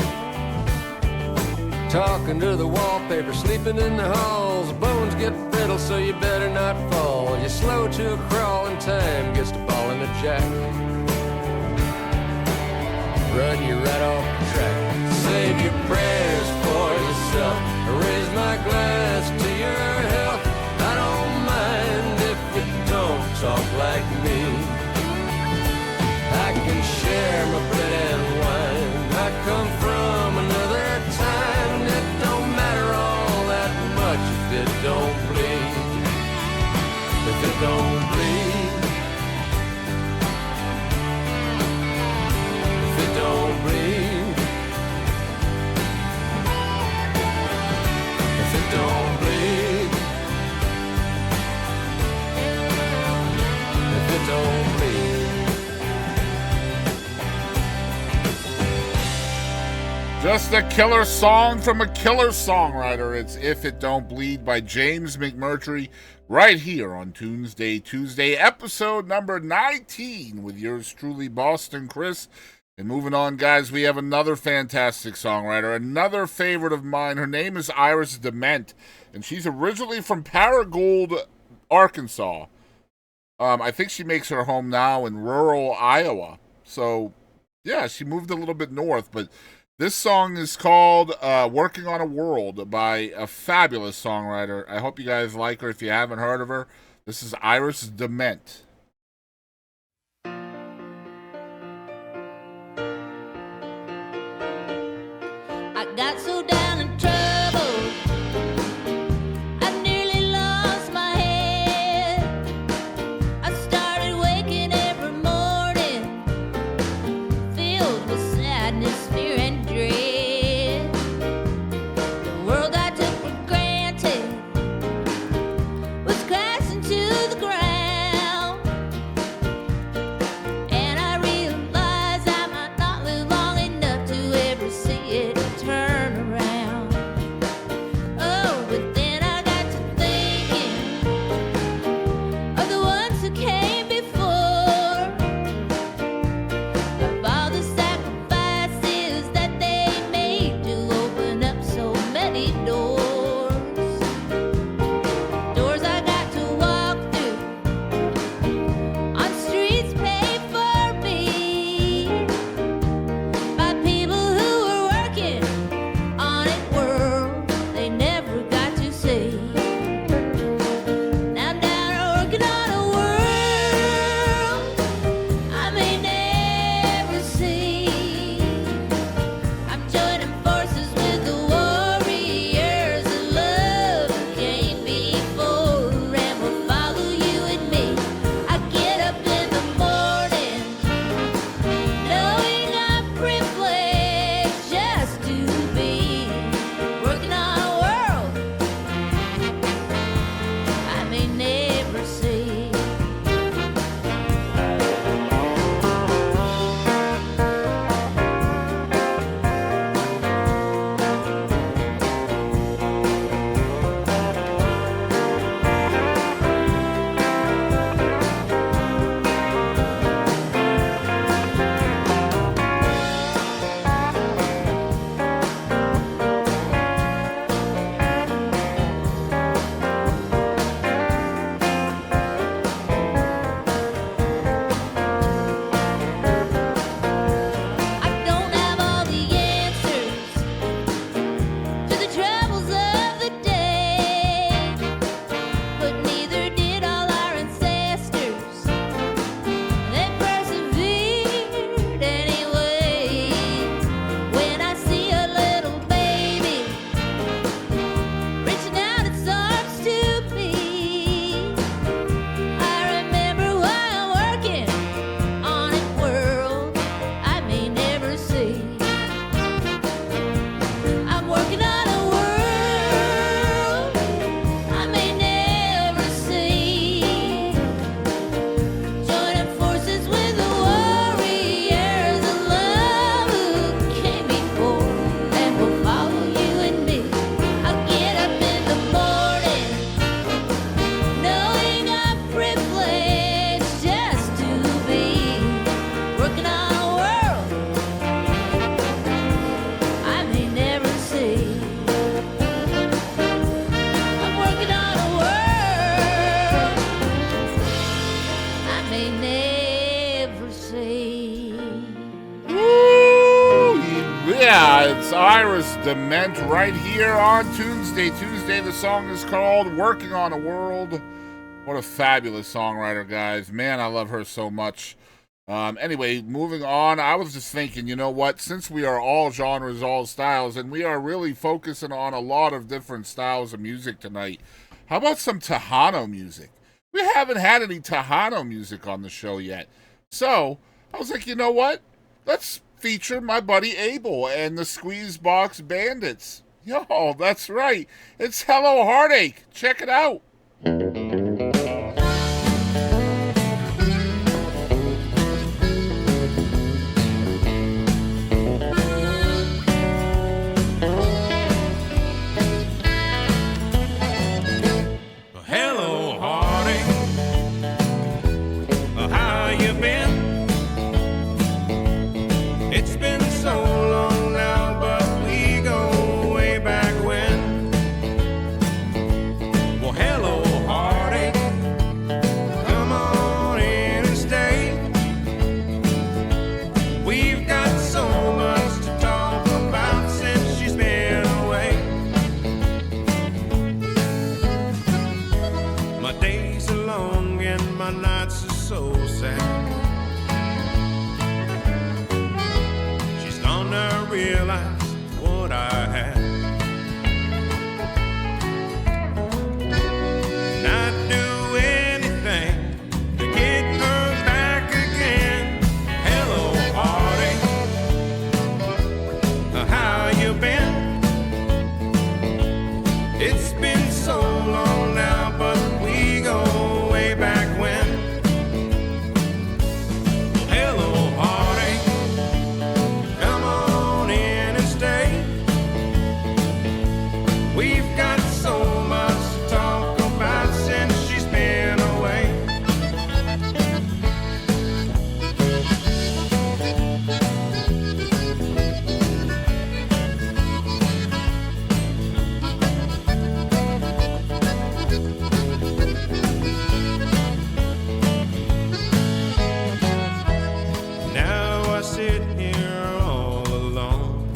Talking to the wallpaper, sleeping in the halls. Bones get brittle, so you better not fall. You're slow to a crawl and time gets to ball in the jack. Run you right off the track. Save your prayers for yourself. Raise my glass to your health. I don't mind if you don't talk like me. I can share my bread and wine. I come from another time, and it don't matter all that much if it don't bleed. If it don't bleed. If it don't bleed. If it don't bleed. If it don't bleed. Just a killer song from a killer songwriter. It's If It Don't Bleed by James McMurtry, right here on Tunesday Tuesday, episode number 19, with yours truly, Boston Chris. And moving on, guys, we have another fantastic songwriter, another favorite of mine. Her name is Iris DeMent, and she's originally from Paragould, Arkansas. I think she makes her home now in rural Iowa. So, yeah, she moved a little bit north, but this song is called Working on a World by a fabulous songwriter. I hope you guys like her if you haven't heard of her. This is Iris DeMent. I got so down in trouble, I nearly lost my head. I started waking every morning, filled with sadness, fear, and dread. The world I took for granted was crashing to the ground, and I realized I might not live long enough to ever see it turn around. Oh, but then I got to thinking of the ones who came before, of all the sacrifices that they made to open up so many doors. Doors I got to walk through, on streets paid for me, by people who were working on it world they never got to see. Now I'm down working on a world I may never see. I'm joining forces with the warriors of love who came before, and will follow you and me. I get up in the morning knowing I'm privileged just to be working on a world I may never see. I don't have all the answers to the troubles of the day, but neither did all our ancestors. They persevered anyway. When I see a little baby reaching out its arms to me, I remember why I'm working on it world I may never see. I'm working on a world I may never see. Joining forces with the warriors of love who came before, and will follow you and me. I get up in the morning knowing I'm privileged just to be working on a world I may never see. I'm working on a world I may never see. Woo! Yeah, it's Iris DeMent right here on Tunesday Tuesday. The song is called Working on a World. What a fabulous songwriter, guys. Man, I love her so much. Anyway, moving on, I was just thinking, you know what? Since we are all genres, all styles, and we are really focusing on a lot of different styles of music tonight, how about some Tejano music? We haven't had any Tejano music on the show yet. So, I was like, you know what? Let's feature my buddy Abel and the Squeezebox Bandits. Yo, that's right. It's Hello Heartache. Check it out. my nights are so sad. She's gonna realize what I had. And I'd do anything to get her back again. Hello, heartache, how you been? It's been so long now, but we go way back when. Hello, heartache, come on in and stay. We've got so much to talk about since she's been away. Now I sit here all alone.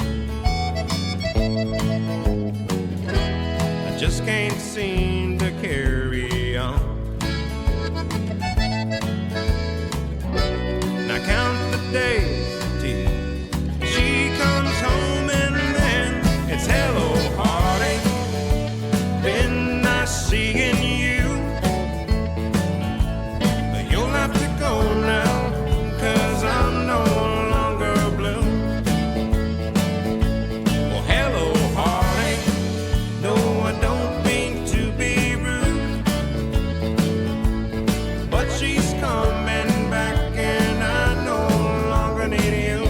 I just can't seem to carry on. And I count the days till she comes home, and then it's hello, heartache. Been nice seeing you, but you'll have to go now, 'cause I'm no longer blue. Well, hello, heartache. No, I don't mean to be rude, but she's coming back, and I no longer need you.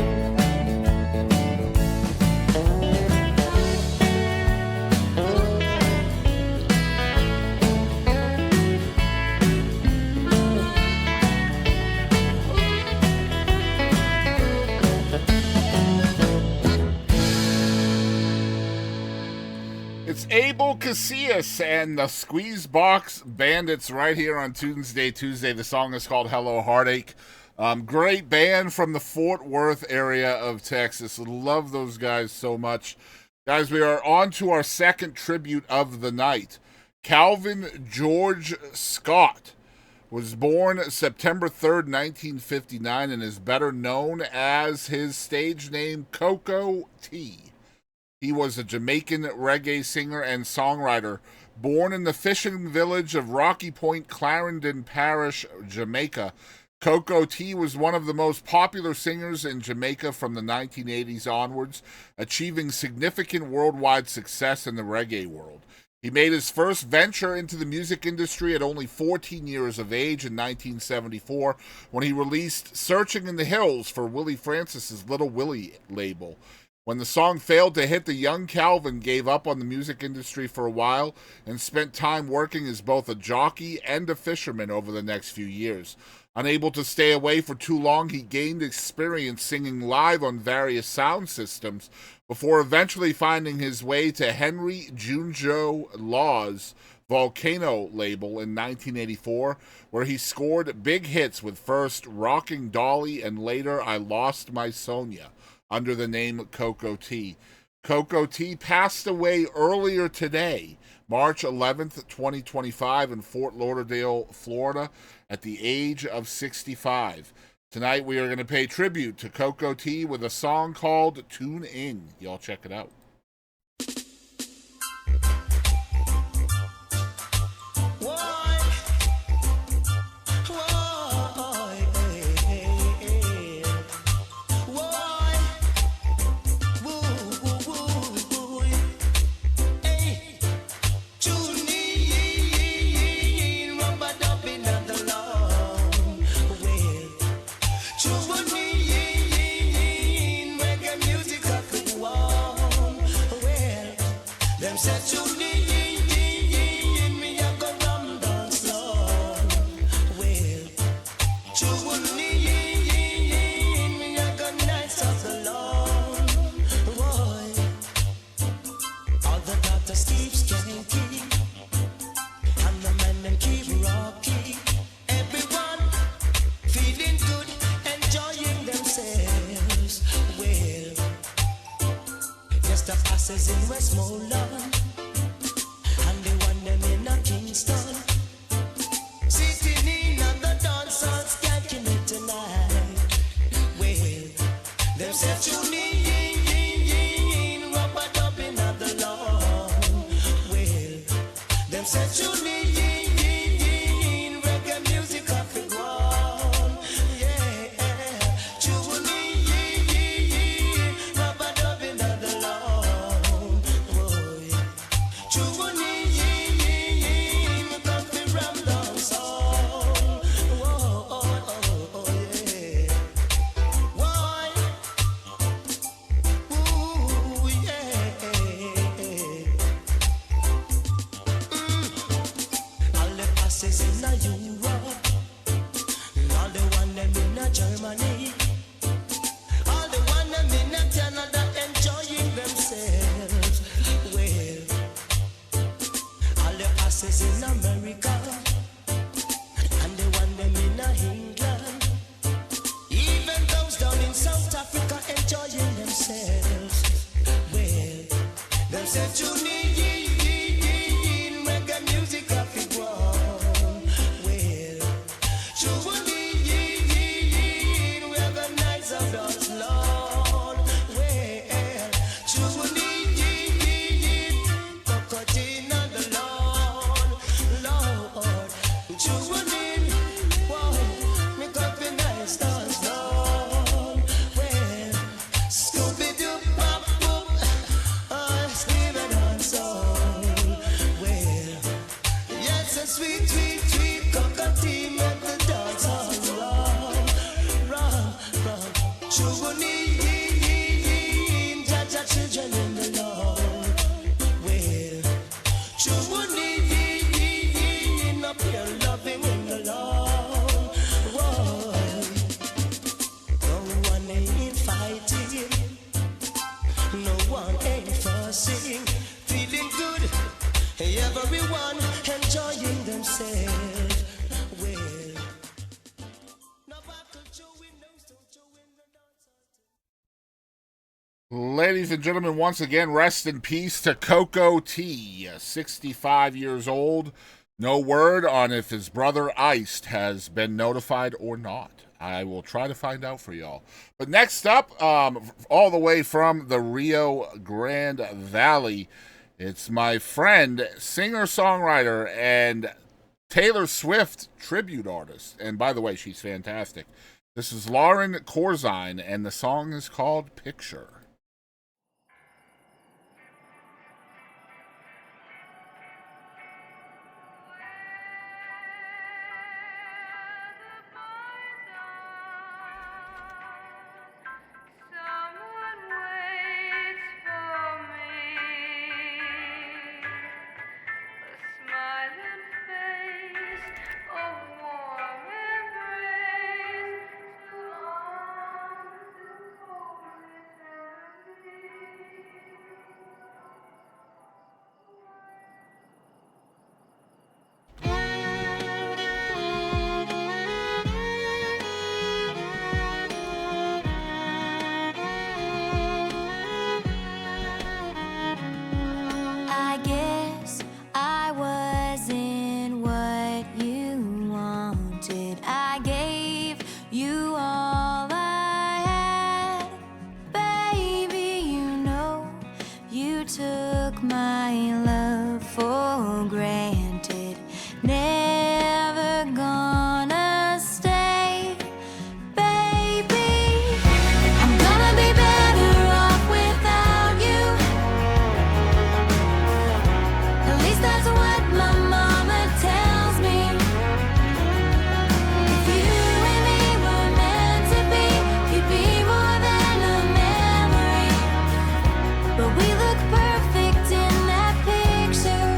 It's Abel Casillas and the Squeezebox Bandits right here on Tunesday Tuesday. The song is called Hello, Heartache. Great band from the Fort Worth area of Texas. Love those guys so much. Guys, we are on to our second tribute of the night. Calvin George Scott was born September 3rd, 1959, and is better known as his stage name Coco T. He was a Jamaican reggae singer and songwriter. Born in the fishing village of Rocky Point, Clarendon Parish, Jamaica, Coco T was one of the most popular singers in Jamaica from the 1980s onwards, achieving significant worldwide success in the reggae world. He made his first venture into the music industry at only 14 years of age in 1974 when he released Searching in the Hills for Willie Francis's Little Willie label. When the song failed to hit, the young Calvin gave up on the music industry for a while and spent time working as both a jockey and a fisherman over the next few years. Unable to stay away for too long, he gained experience singing live on various sound systems before eventually finding his way to Henry Junjo Law's Volcano label in 1984, where he scored big hits with first Rocking Dolly and later I Lost My Sonia under the name Coco T. Coco T passed away earlier today, March 11th, 2025, in Fort Lauderdale, Florida, at the age of 65. Tonight we are going to pay tribute to Coco T with a song called Tune In. Y'all check it out. Reggae music, Them say tune reggae music off the ground. Yeah, tune rubber dubbing of the lawn. Oh, yeah. Tune come to ram down song. Oh, yeah. Why? Ooh, yeah. All the passes in a Europe, all the one them in a Germany, all the one them in a Canada enjoying themselves. Well, all the passes in America, and the one them in a England, even those down in South Africa enjoying themselves. Well, them say tune reggae music off the ground. Well, tune we have a nice of dance Lord. Well, tune cocotin on the Lord. Tune whoa, me got the nice dance Lord. Well, Scooby-Doo pop boop, Steven dance song. Well, yes, a sweet, sweet, sweet cockatoo make the dance all run. Chugunin, Jaja children in the Lord. Well, Chugunin, up here loving in the Lord. Whoa, no one ain't fighting, no one ain't fussing, feeling good. Everyone enjoying themselves. Well, no buckle chewing, no stone chewing, no dance. Ladies and gentlemen, once again, rest in peace to Coco T, 65 years old. No word on if his brother Iced has been notified or not. I will try to find out for y'all. But next up, all the way from the Rio Grande Valley, it's my friend, singer-songwriter, and Taylor Swift tribute artist. And by the way, she's fantastic. This is Lauren Corzine, and the song is called Picture. I guess I wasn't what you wanted. I gave you all I had. Baby, you know you took my love for granted. Never gonna stay. Baby, I'm gonna be better off without you. At least that's what my mama tells me. If you and me were meant to be, you'd be more than a memory. But we look perfect in that picture.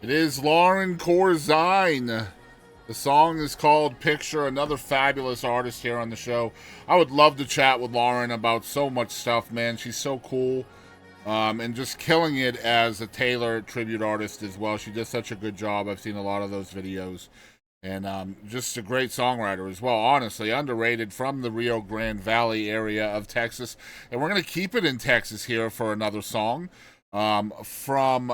It is Lauren Corzine. The song is called Picture, another fabulous artist here on the show. I would love to chat with Lauren about so much stuff, man. She's so cool. And just killing it as a Taylor tribute artist as well. She does such a good job. I've seen a lot of those videos. And just a great songwriter as well. Honestly, underrated, from the Rio Grande Valley area of Texas. And we're going to keep it in Texas here for another song. From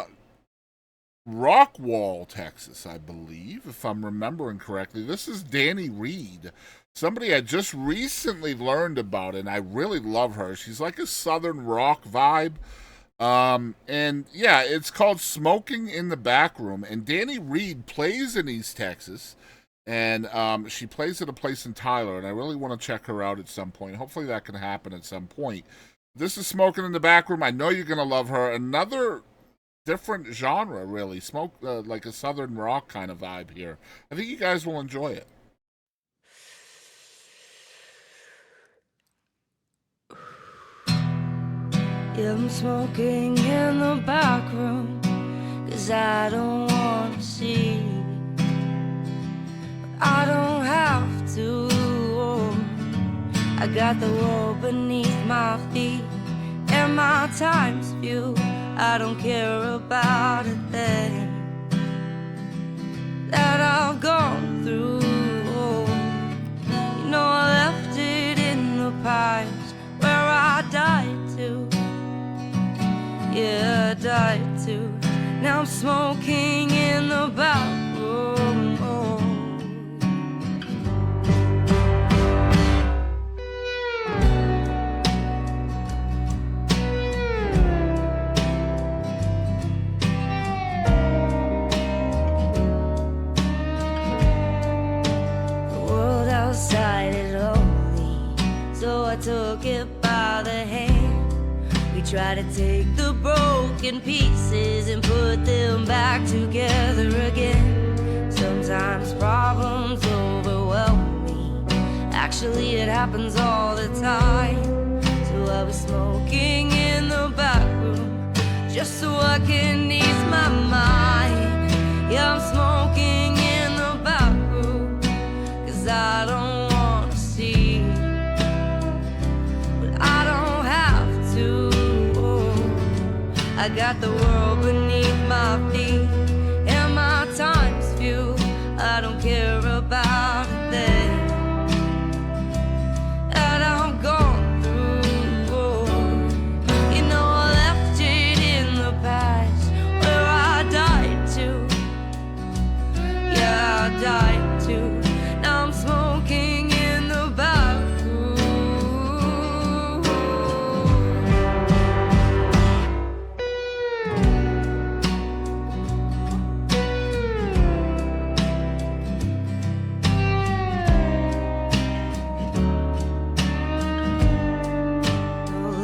Rockwall, Texas, I believe, if I'm remembering correctly. This is Dani Reed, somebody I just recently learned about, and I really love her. She's like a southern rock vibe. And yeah, it's called Smoking in the Back Room. And Dani Reed plays in East Texas, and she plays at a place in Tyler, and I really want to check her out at some point. Hopefully that can happen at some point. This is Smoking in the Back Room. I know you're going to love her. Another different genre, really. Like a southern rock kind of vibe here. I think you guys will enjoy it. Yeah, I'm smoking in the back room, 'cause I don't want to see. But I don't have to. I got the world beneath my feet, and my time's few. I don't care about a thing that I've gone through. You know I left it in the past where I died to. Yeah, I died to. Now I'm smoking in the back room. Outside is lonely, so I took it by the hand. We tried to take the broken pieces and put them back together again. Sometimes problems overwhelm me. Actually, it happens all the time. So I was smoking in the back room, just so I can ease my mind. Yeah, I'm smoking in the back room, 'cause I don't want to see, but I don't have to. I got the world beneath my feet, and my time's few. I don't care about a thing that I'm going through. You know I left it in the past where I died to. Yeah, I died to. Now I'm smoking in the back room.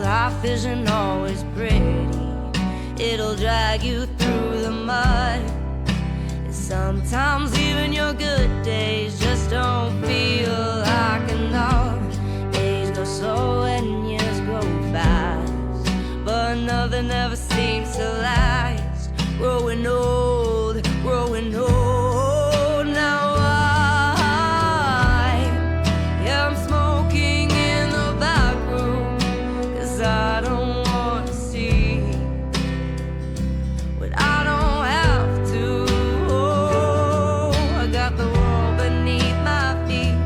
Life isn't always pretty. It'll drag you through the mud. And sometimes even your good days just don't feel like enough. Days go slow and years go fast, but nothing ever seems to last. Growing old, growing old. Now yeah, I'm smoking in the back room, 'cause I don't want to see, but I don't have to. I got the world beneath my feet,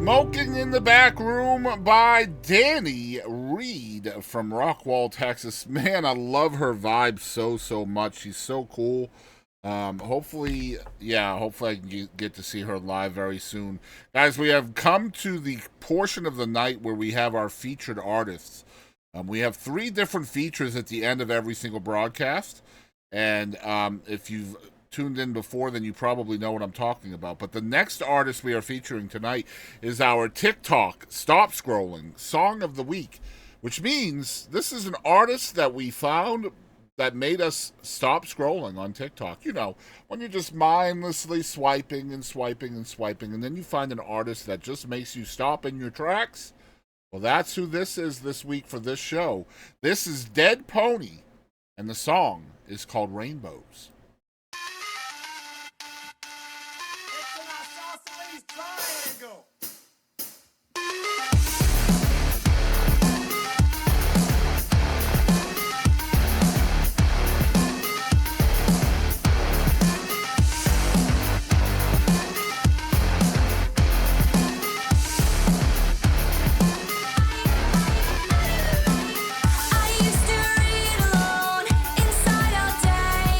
Smoking in the Back Room by Dani Reed from Rockwall, Texas. Man, I love her vibe so much. She's so cool. Hopefully I can get to see her live very soon. Guys, we have come to the portion of the night where we have our featured artists. We have 3 different features at the end of every single broadcast. And if you've tuned in before, then you probably know what I'm talking about. But the next artist we are featuring tonight is our TikTok Stop Scrolling Song of the Week, which means this is an artist that we found that made us stop scrolling on TikTok. You know, when you're just mindlessly swiping and swiping and swiping, and then you find an artist that just makes you stop in your tracks. Well, that's who this is this week for this show. This is Dead Pony, and the song is called Rainbows. I used to read alone inside all day.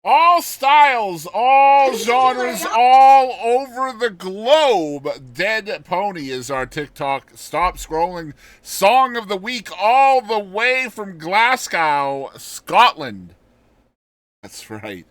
All styles, all genres, all over the globe. Dead Pony is our TikTok Stop Scrolling Song of the Week, all the way from Glasgow, Scotland. That's right.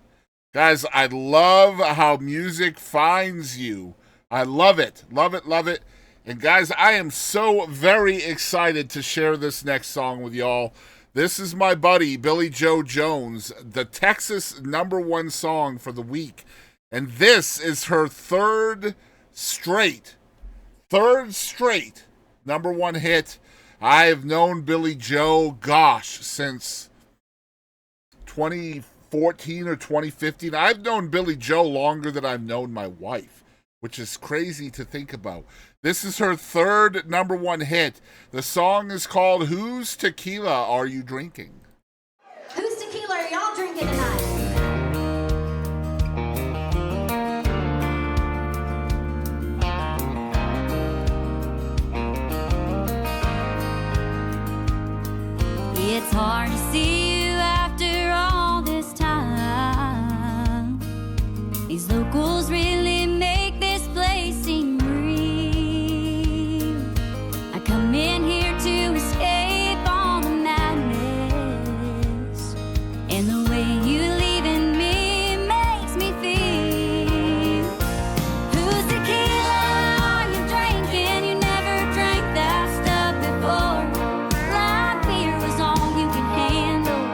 Guys, I love how music finds you I love it. Love it, love it. And guys, I am so very excited to share this next song with y'all. This is my buddy, Billie Joe Jones, the Texas #1 song for the week. And this is her third straight #1 hit. I've known Billie Joe, gosh, since 2014 or 2015. I've known Billie Joe longer than I've known my wife, which is crazy to think about. This is her third #1 hit. The song is called Whose Tequila Are You Drinking? Whose tequila are y'all drinking tonight? It's hard to see you after all this time. These locals really make this place seem real. I come in here to escape all the madness, and the way you leaving me makes me feel. Whose tequila are you drinking? You never drank that stuff before. Light beer was all you could handle.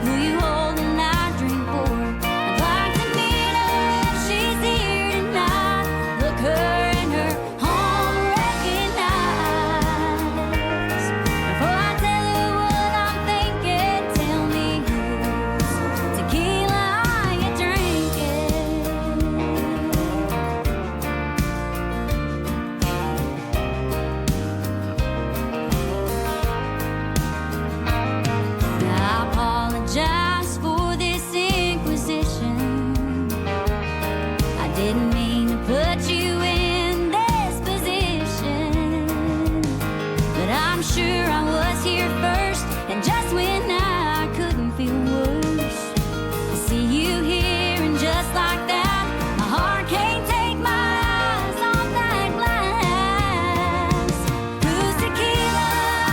Who you holding that drink for? I'd like to meet her if she's here tonight. Look her in her home, recognize. Before I tell her what I'm thinking, tell me whose tequila are you drinking? I apologize for this inquisition. I didn't mean to put you in this position, but I'm sure I was here first, and just when I couldn't feel worse, I see you here, and just like that, my heart can't take my eyes off that glass. Whose tequila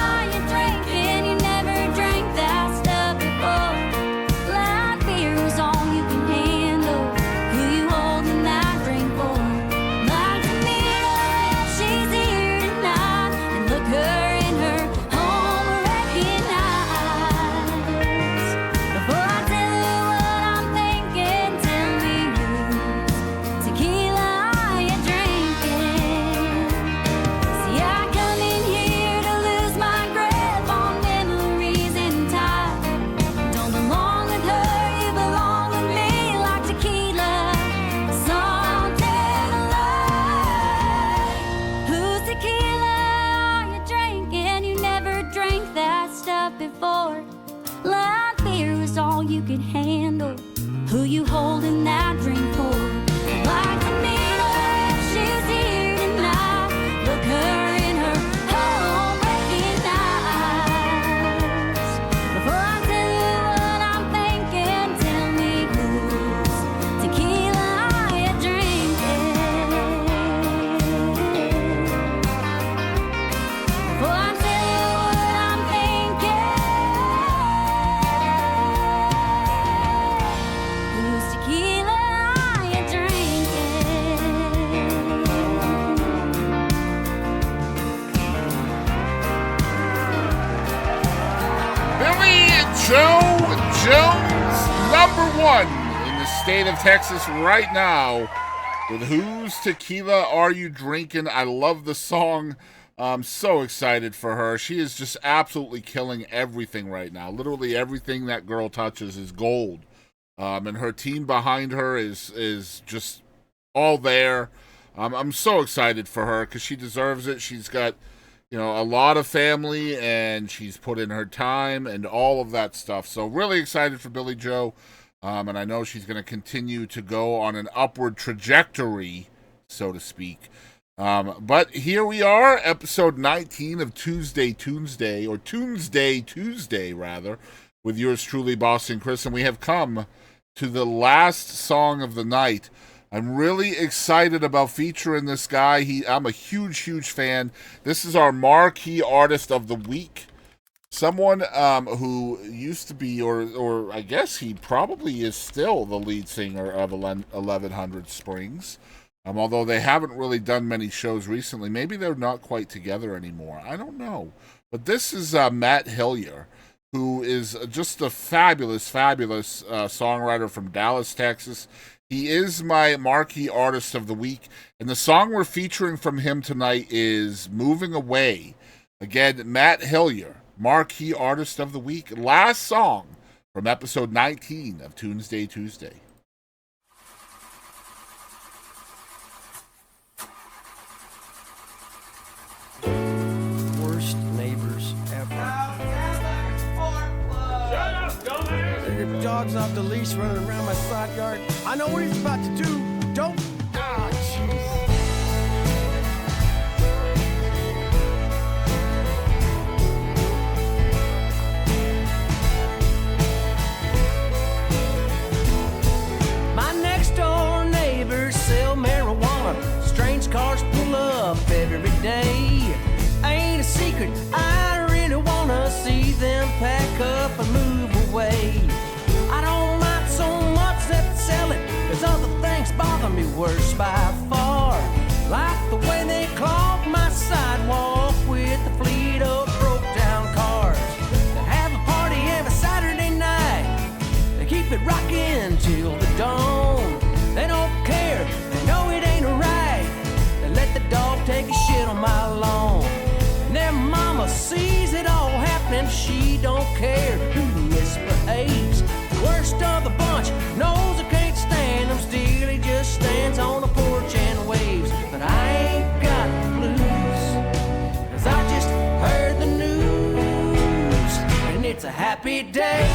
are you drinking? You never drank that stuff before. Light beer was all you can handle. Who you holding that drink for? Like to meet her if she's here tonight, and look her in her home, recognize. Before I tell her what I'm thinking, tell me whose tequila are you drinking? See, I come in here to lose my grip on memories in time. Don't belong with her, you belong with me, like tequila, something like. Whose tequila are you drinking? You never drank that stuff before. Light beer was all you could handle. Who you holding that drink for? I'd like to meet her if she's here tonight. Look her in her home, recognize. Before I tell you what I'm thinking, tell me whose tequila are you drinking? Before I tell you what I'm thinking, whose tequila are you drinking? Billie Joe Jones, #1 in the state of Texas right now with Whose Tequila Are You Drinking? I love the song. I'm so excited for her. She is just absolutely killing everything right now. Literally everything that girl touches is gold. And her team behind her is just all there. I'm so excited for her because she deserves it. She's got, a lot of family, and she's put in her time and all of that stuff. So really excited for Billie Joe. And I know she's going to continue to go on an upward trajectory, so to speak. But here we are, episode 19 of Tunesday Tuesday, rather, with yours truly, Boston Chris, and we have come to the last song of the night. I'm really excited about featuring this guy. I'm a huge fan. This is our marquee artist of the week. Someone who used to be, or I guess he probably is still the lead singer of 1100 Springs. Although they haven't really done many shows recently. Maybe they're not quite together anymore. I don't know. But this is Matt Hillyer, who is just a fabulous, fabulous songwriter from Dallas, Texas. He is my Marquee Artist of the Week. And the song we're featuring from him tonight is Moving Away. Again, Matt Hillyer, Marquee Artist of the Week. Last song from episode 19 of Tunesday Tuesday. Worst neighbors ever. They get dogs off the leash running around my side yard. I know what he's about to do. Don't. Ah, jeez. My next door neighbors sell marijuana. Strange cars pull up every day. Ain't a secret, I really wanna see them pack up and move away. I don't mind so much that they sell it, 'cause other things bother me worse by far. Like the way they clog my sidewalk with the fleet of broke down cars. They have a party every Saturday night. They keep it rocking till the dawn. They don't care, they know it ain't right. They let the dog take a shit on my lawn. And their mama sees it all happening, she don't care who misbehaves. Worst of the bunch knows I can't stand him, still he just stands on the porch and waves. But I ain't got the blues, 'cause I just heard the news. And it's a happy day,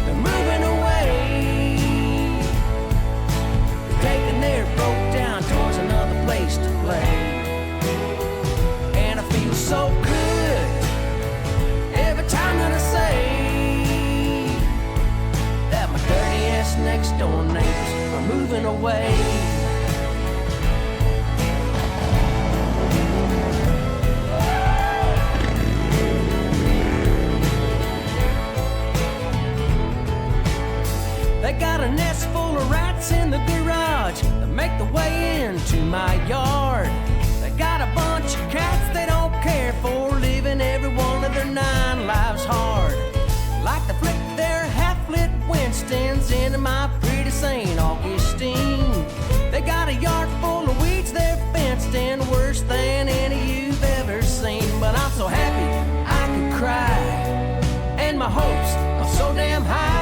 they're moving away, taking their broke down towards another place to play. And I feel so good every time that I say that my dirty ass next door neighbors are moving away. They got a nest full of rats in the garage that make the way into my yard. They got a bunch of cats they don't care for, living every one of their 9 lives hard. Like to flip their half-lit Winstons into my pretty St. Augustine. They got a yard full of weeds they're fenced in, worse than any you've ever seen. But I'm so happy I could cry, and my hopes are so damn high.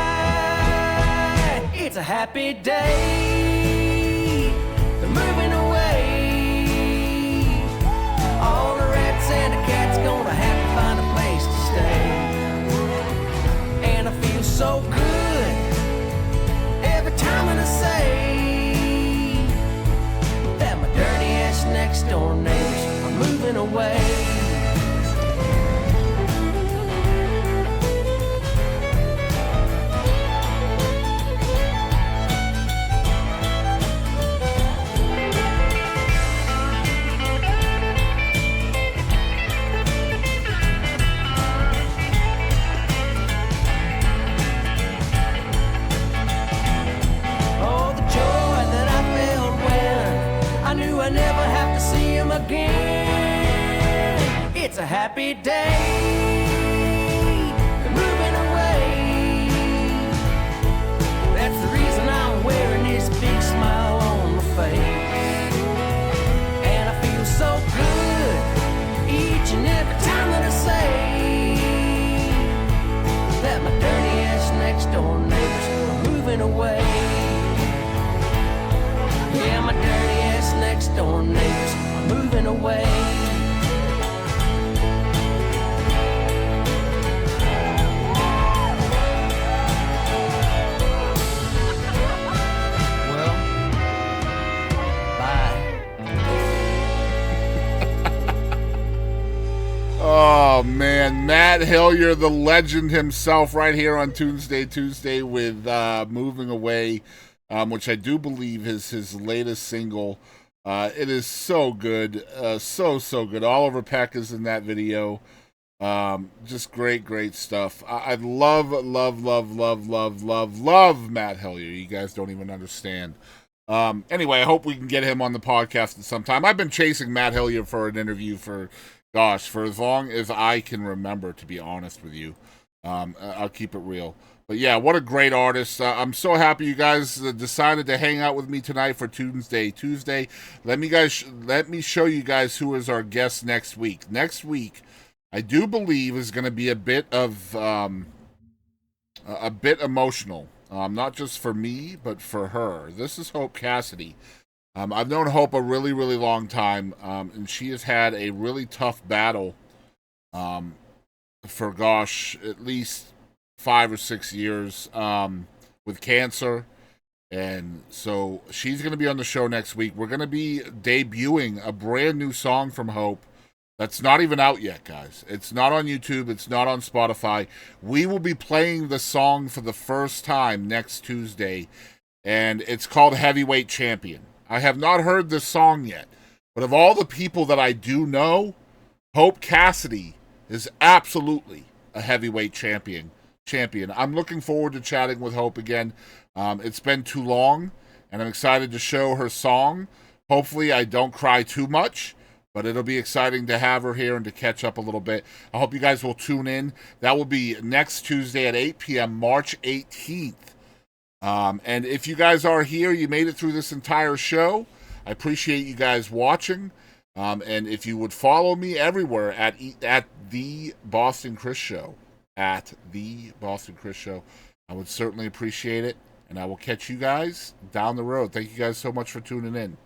It's a happy day, they're moving away. All the rats and the cats gonna have to find a place to stay. And I feel so good every time that I say that my dirty ass next door neighbors are moving away. I never have to see him again. It's a happy day, they're moving away. That's the reason I'm wearing this big smile on my face. And I feel so good each and every time that I say that my dirty ass next door neighbors are moving away. Yeah, my dirty ass next door neighbors are moving away. Well, bye. Oh man, Matt Hillyer, the legend himself, right here on Tunesday Tuesday with Moving Away, which I do believe is his latest single. It is so good, so good. Oliver Peck is in that video. Just great stuff. I love Matt Hillyer. You guys don't even understand. Anyway, I hope we can get him on the podcast at some time. I've been chasing Matt Hillyer for an interview for as long as I can remember, to be honest with you. I'll keep it real. But yeah, what a great artist. I'm so happy you guys decided to hang out with me tonight for Tunesday Tuesday. Let me show you guys who is our guest next week. Next week, I do believe is going to be a bit emotional. Not just for me, but for her. This is Hope Cassidy. I've known Hope a really, really long time, and she has had a really tough battle for, at least 5 or 6 years with cancer. And so she's going to be on the show next week. We're going to be debuting a brand new song from Hope that's not even out yet, guys. It's not on YouTube. It's not on Spotify. We will be playing the song for the first time next Tuesday, and it's called Heavyweight Champion. I have not heard this song yet, but of all the people that I do know, Hope Cassidy is absolutely a heavyweight champion. I'm looking forward to chatting with Hope again. It's been too long, and I'm excited to show her song. Hopefully I don't cry too much, but it'll be exciting to have her here and to catch up a little bit. I hope you guys will tune in. That will be next Tuesday at 8 p.m., March 18th. And if you guys are here, you made it through this entire show. I appreciate you guys watching. And if you would follow me everywhere at the Boston Chris Show, I would certainly appreciate it. And I will catch you guys down the road. Thank you guys so much for tuning in.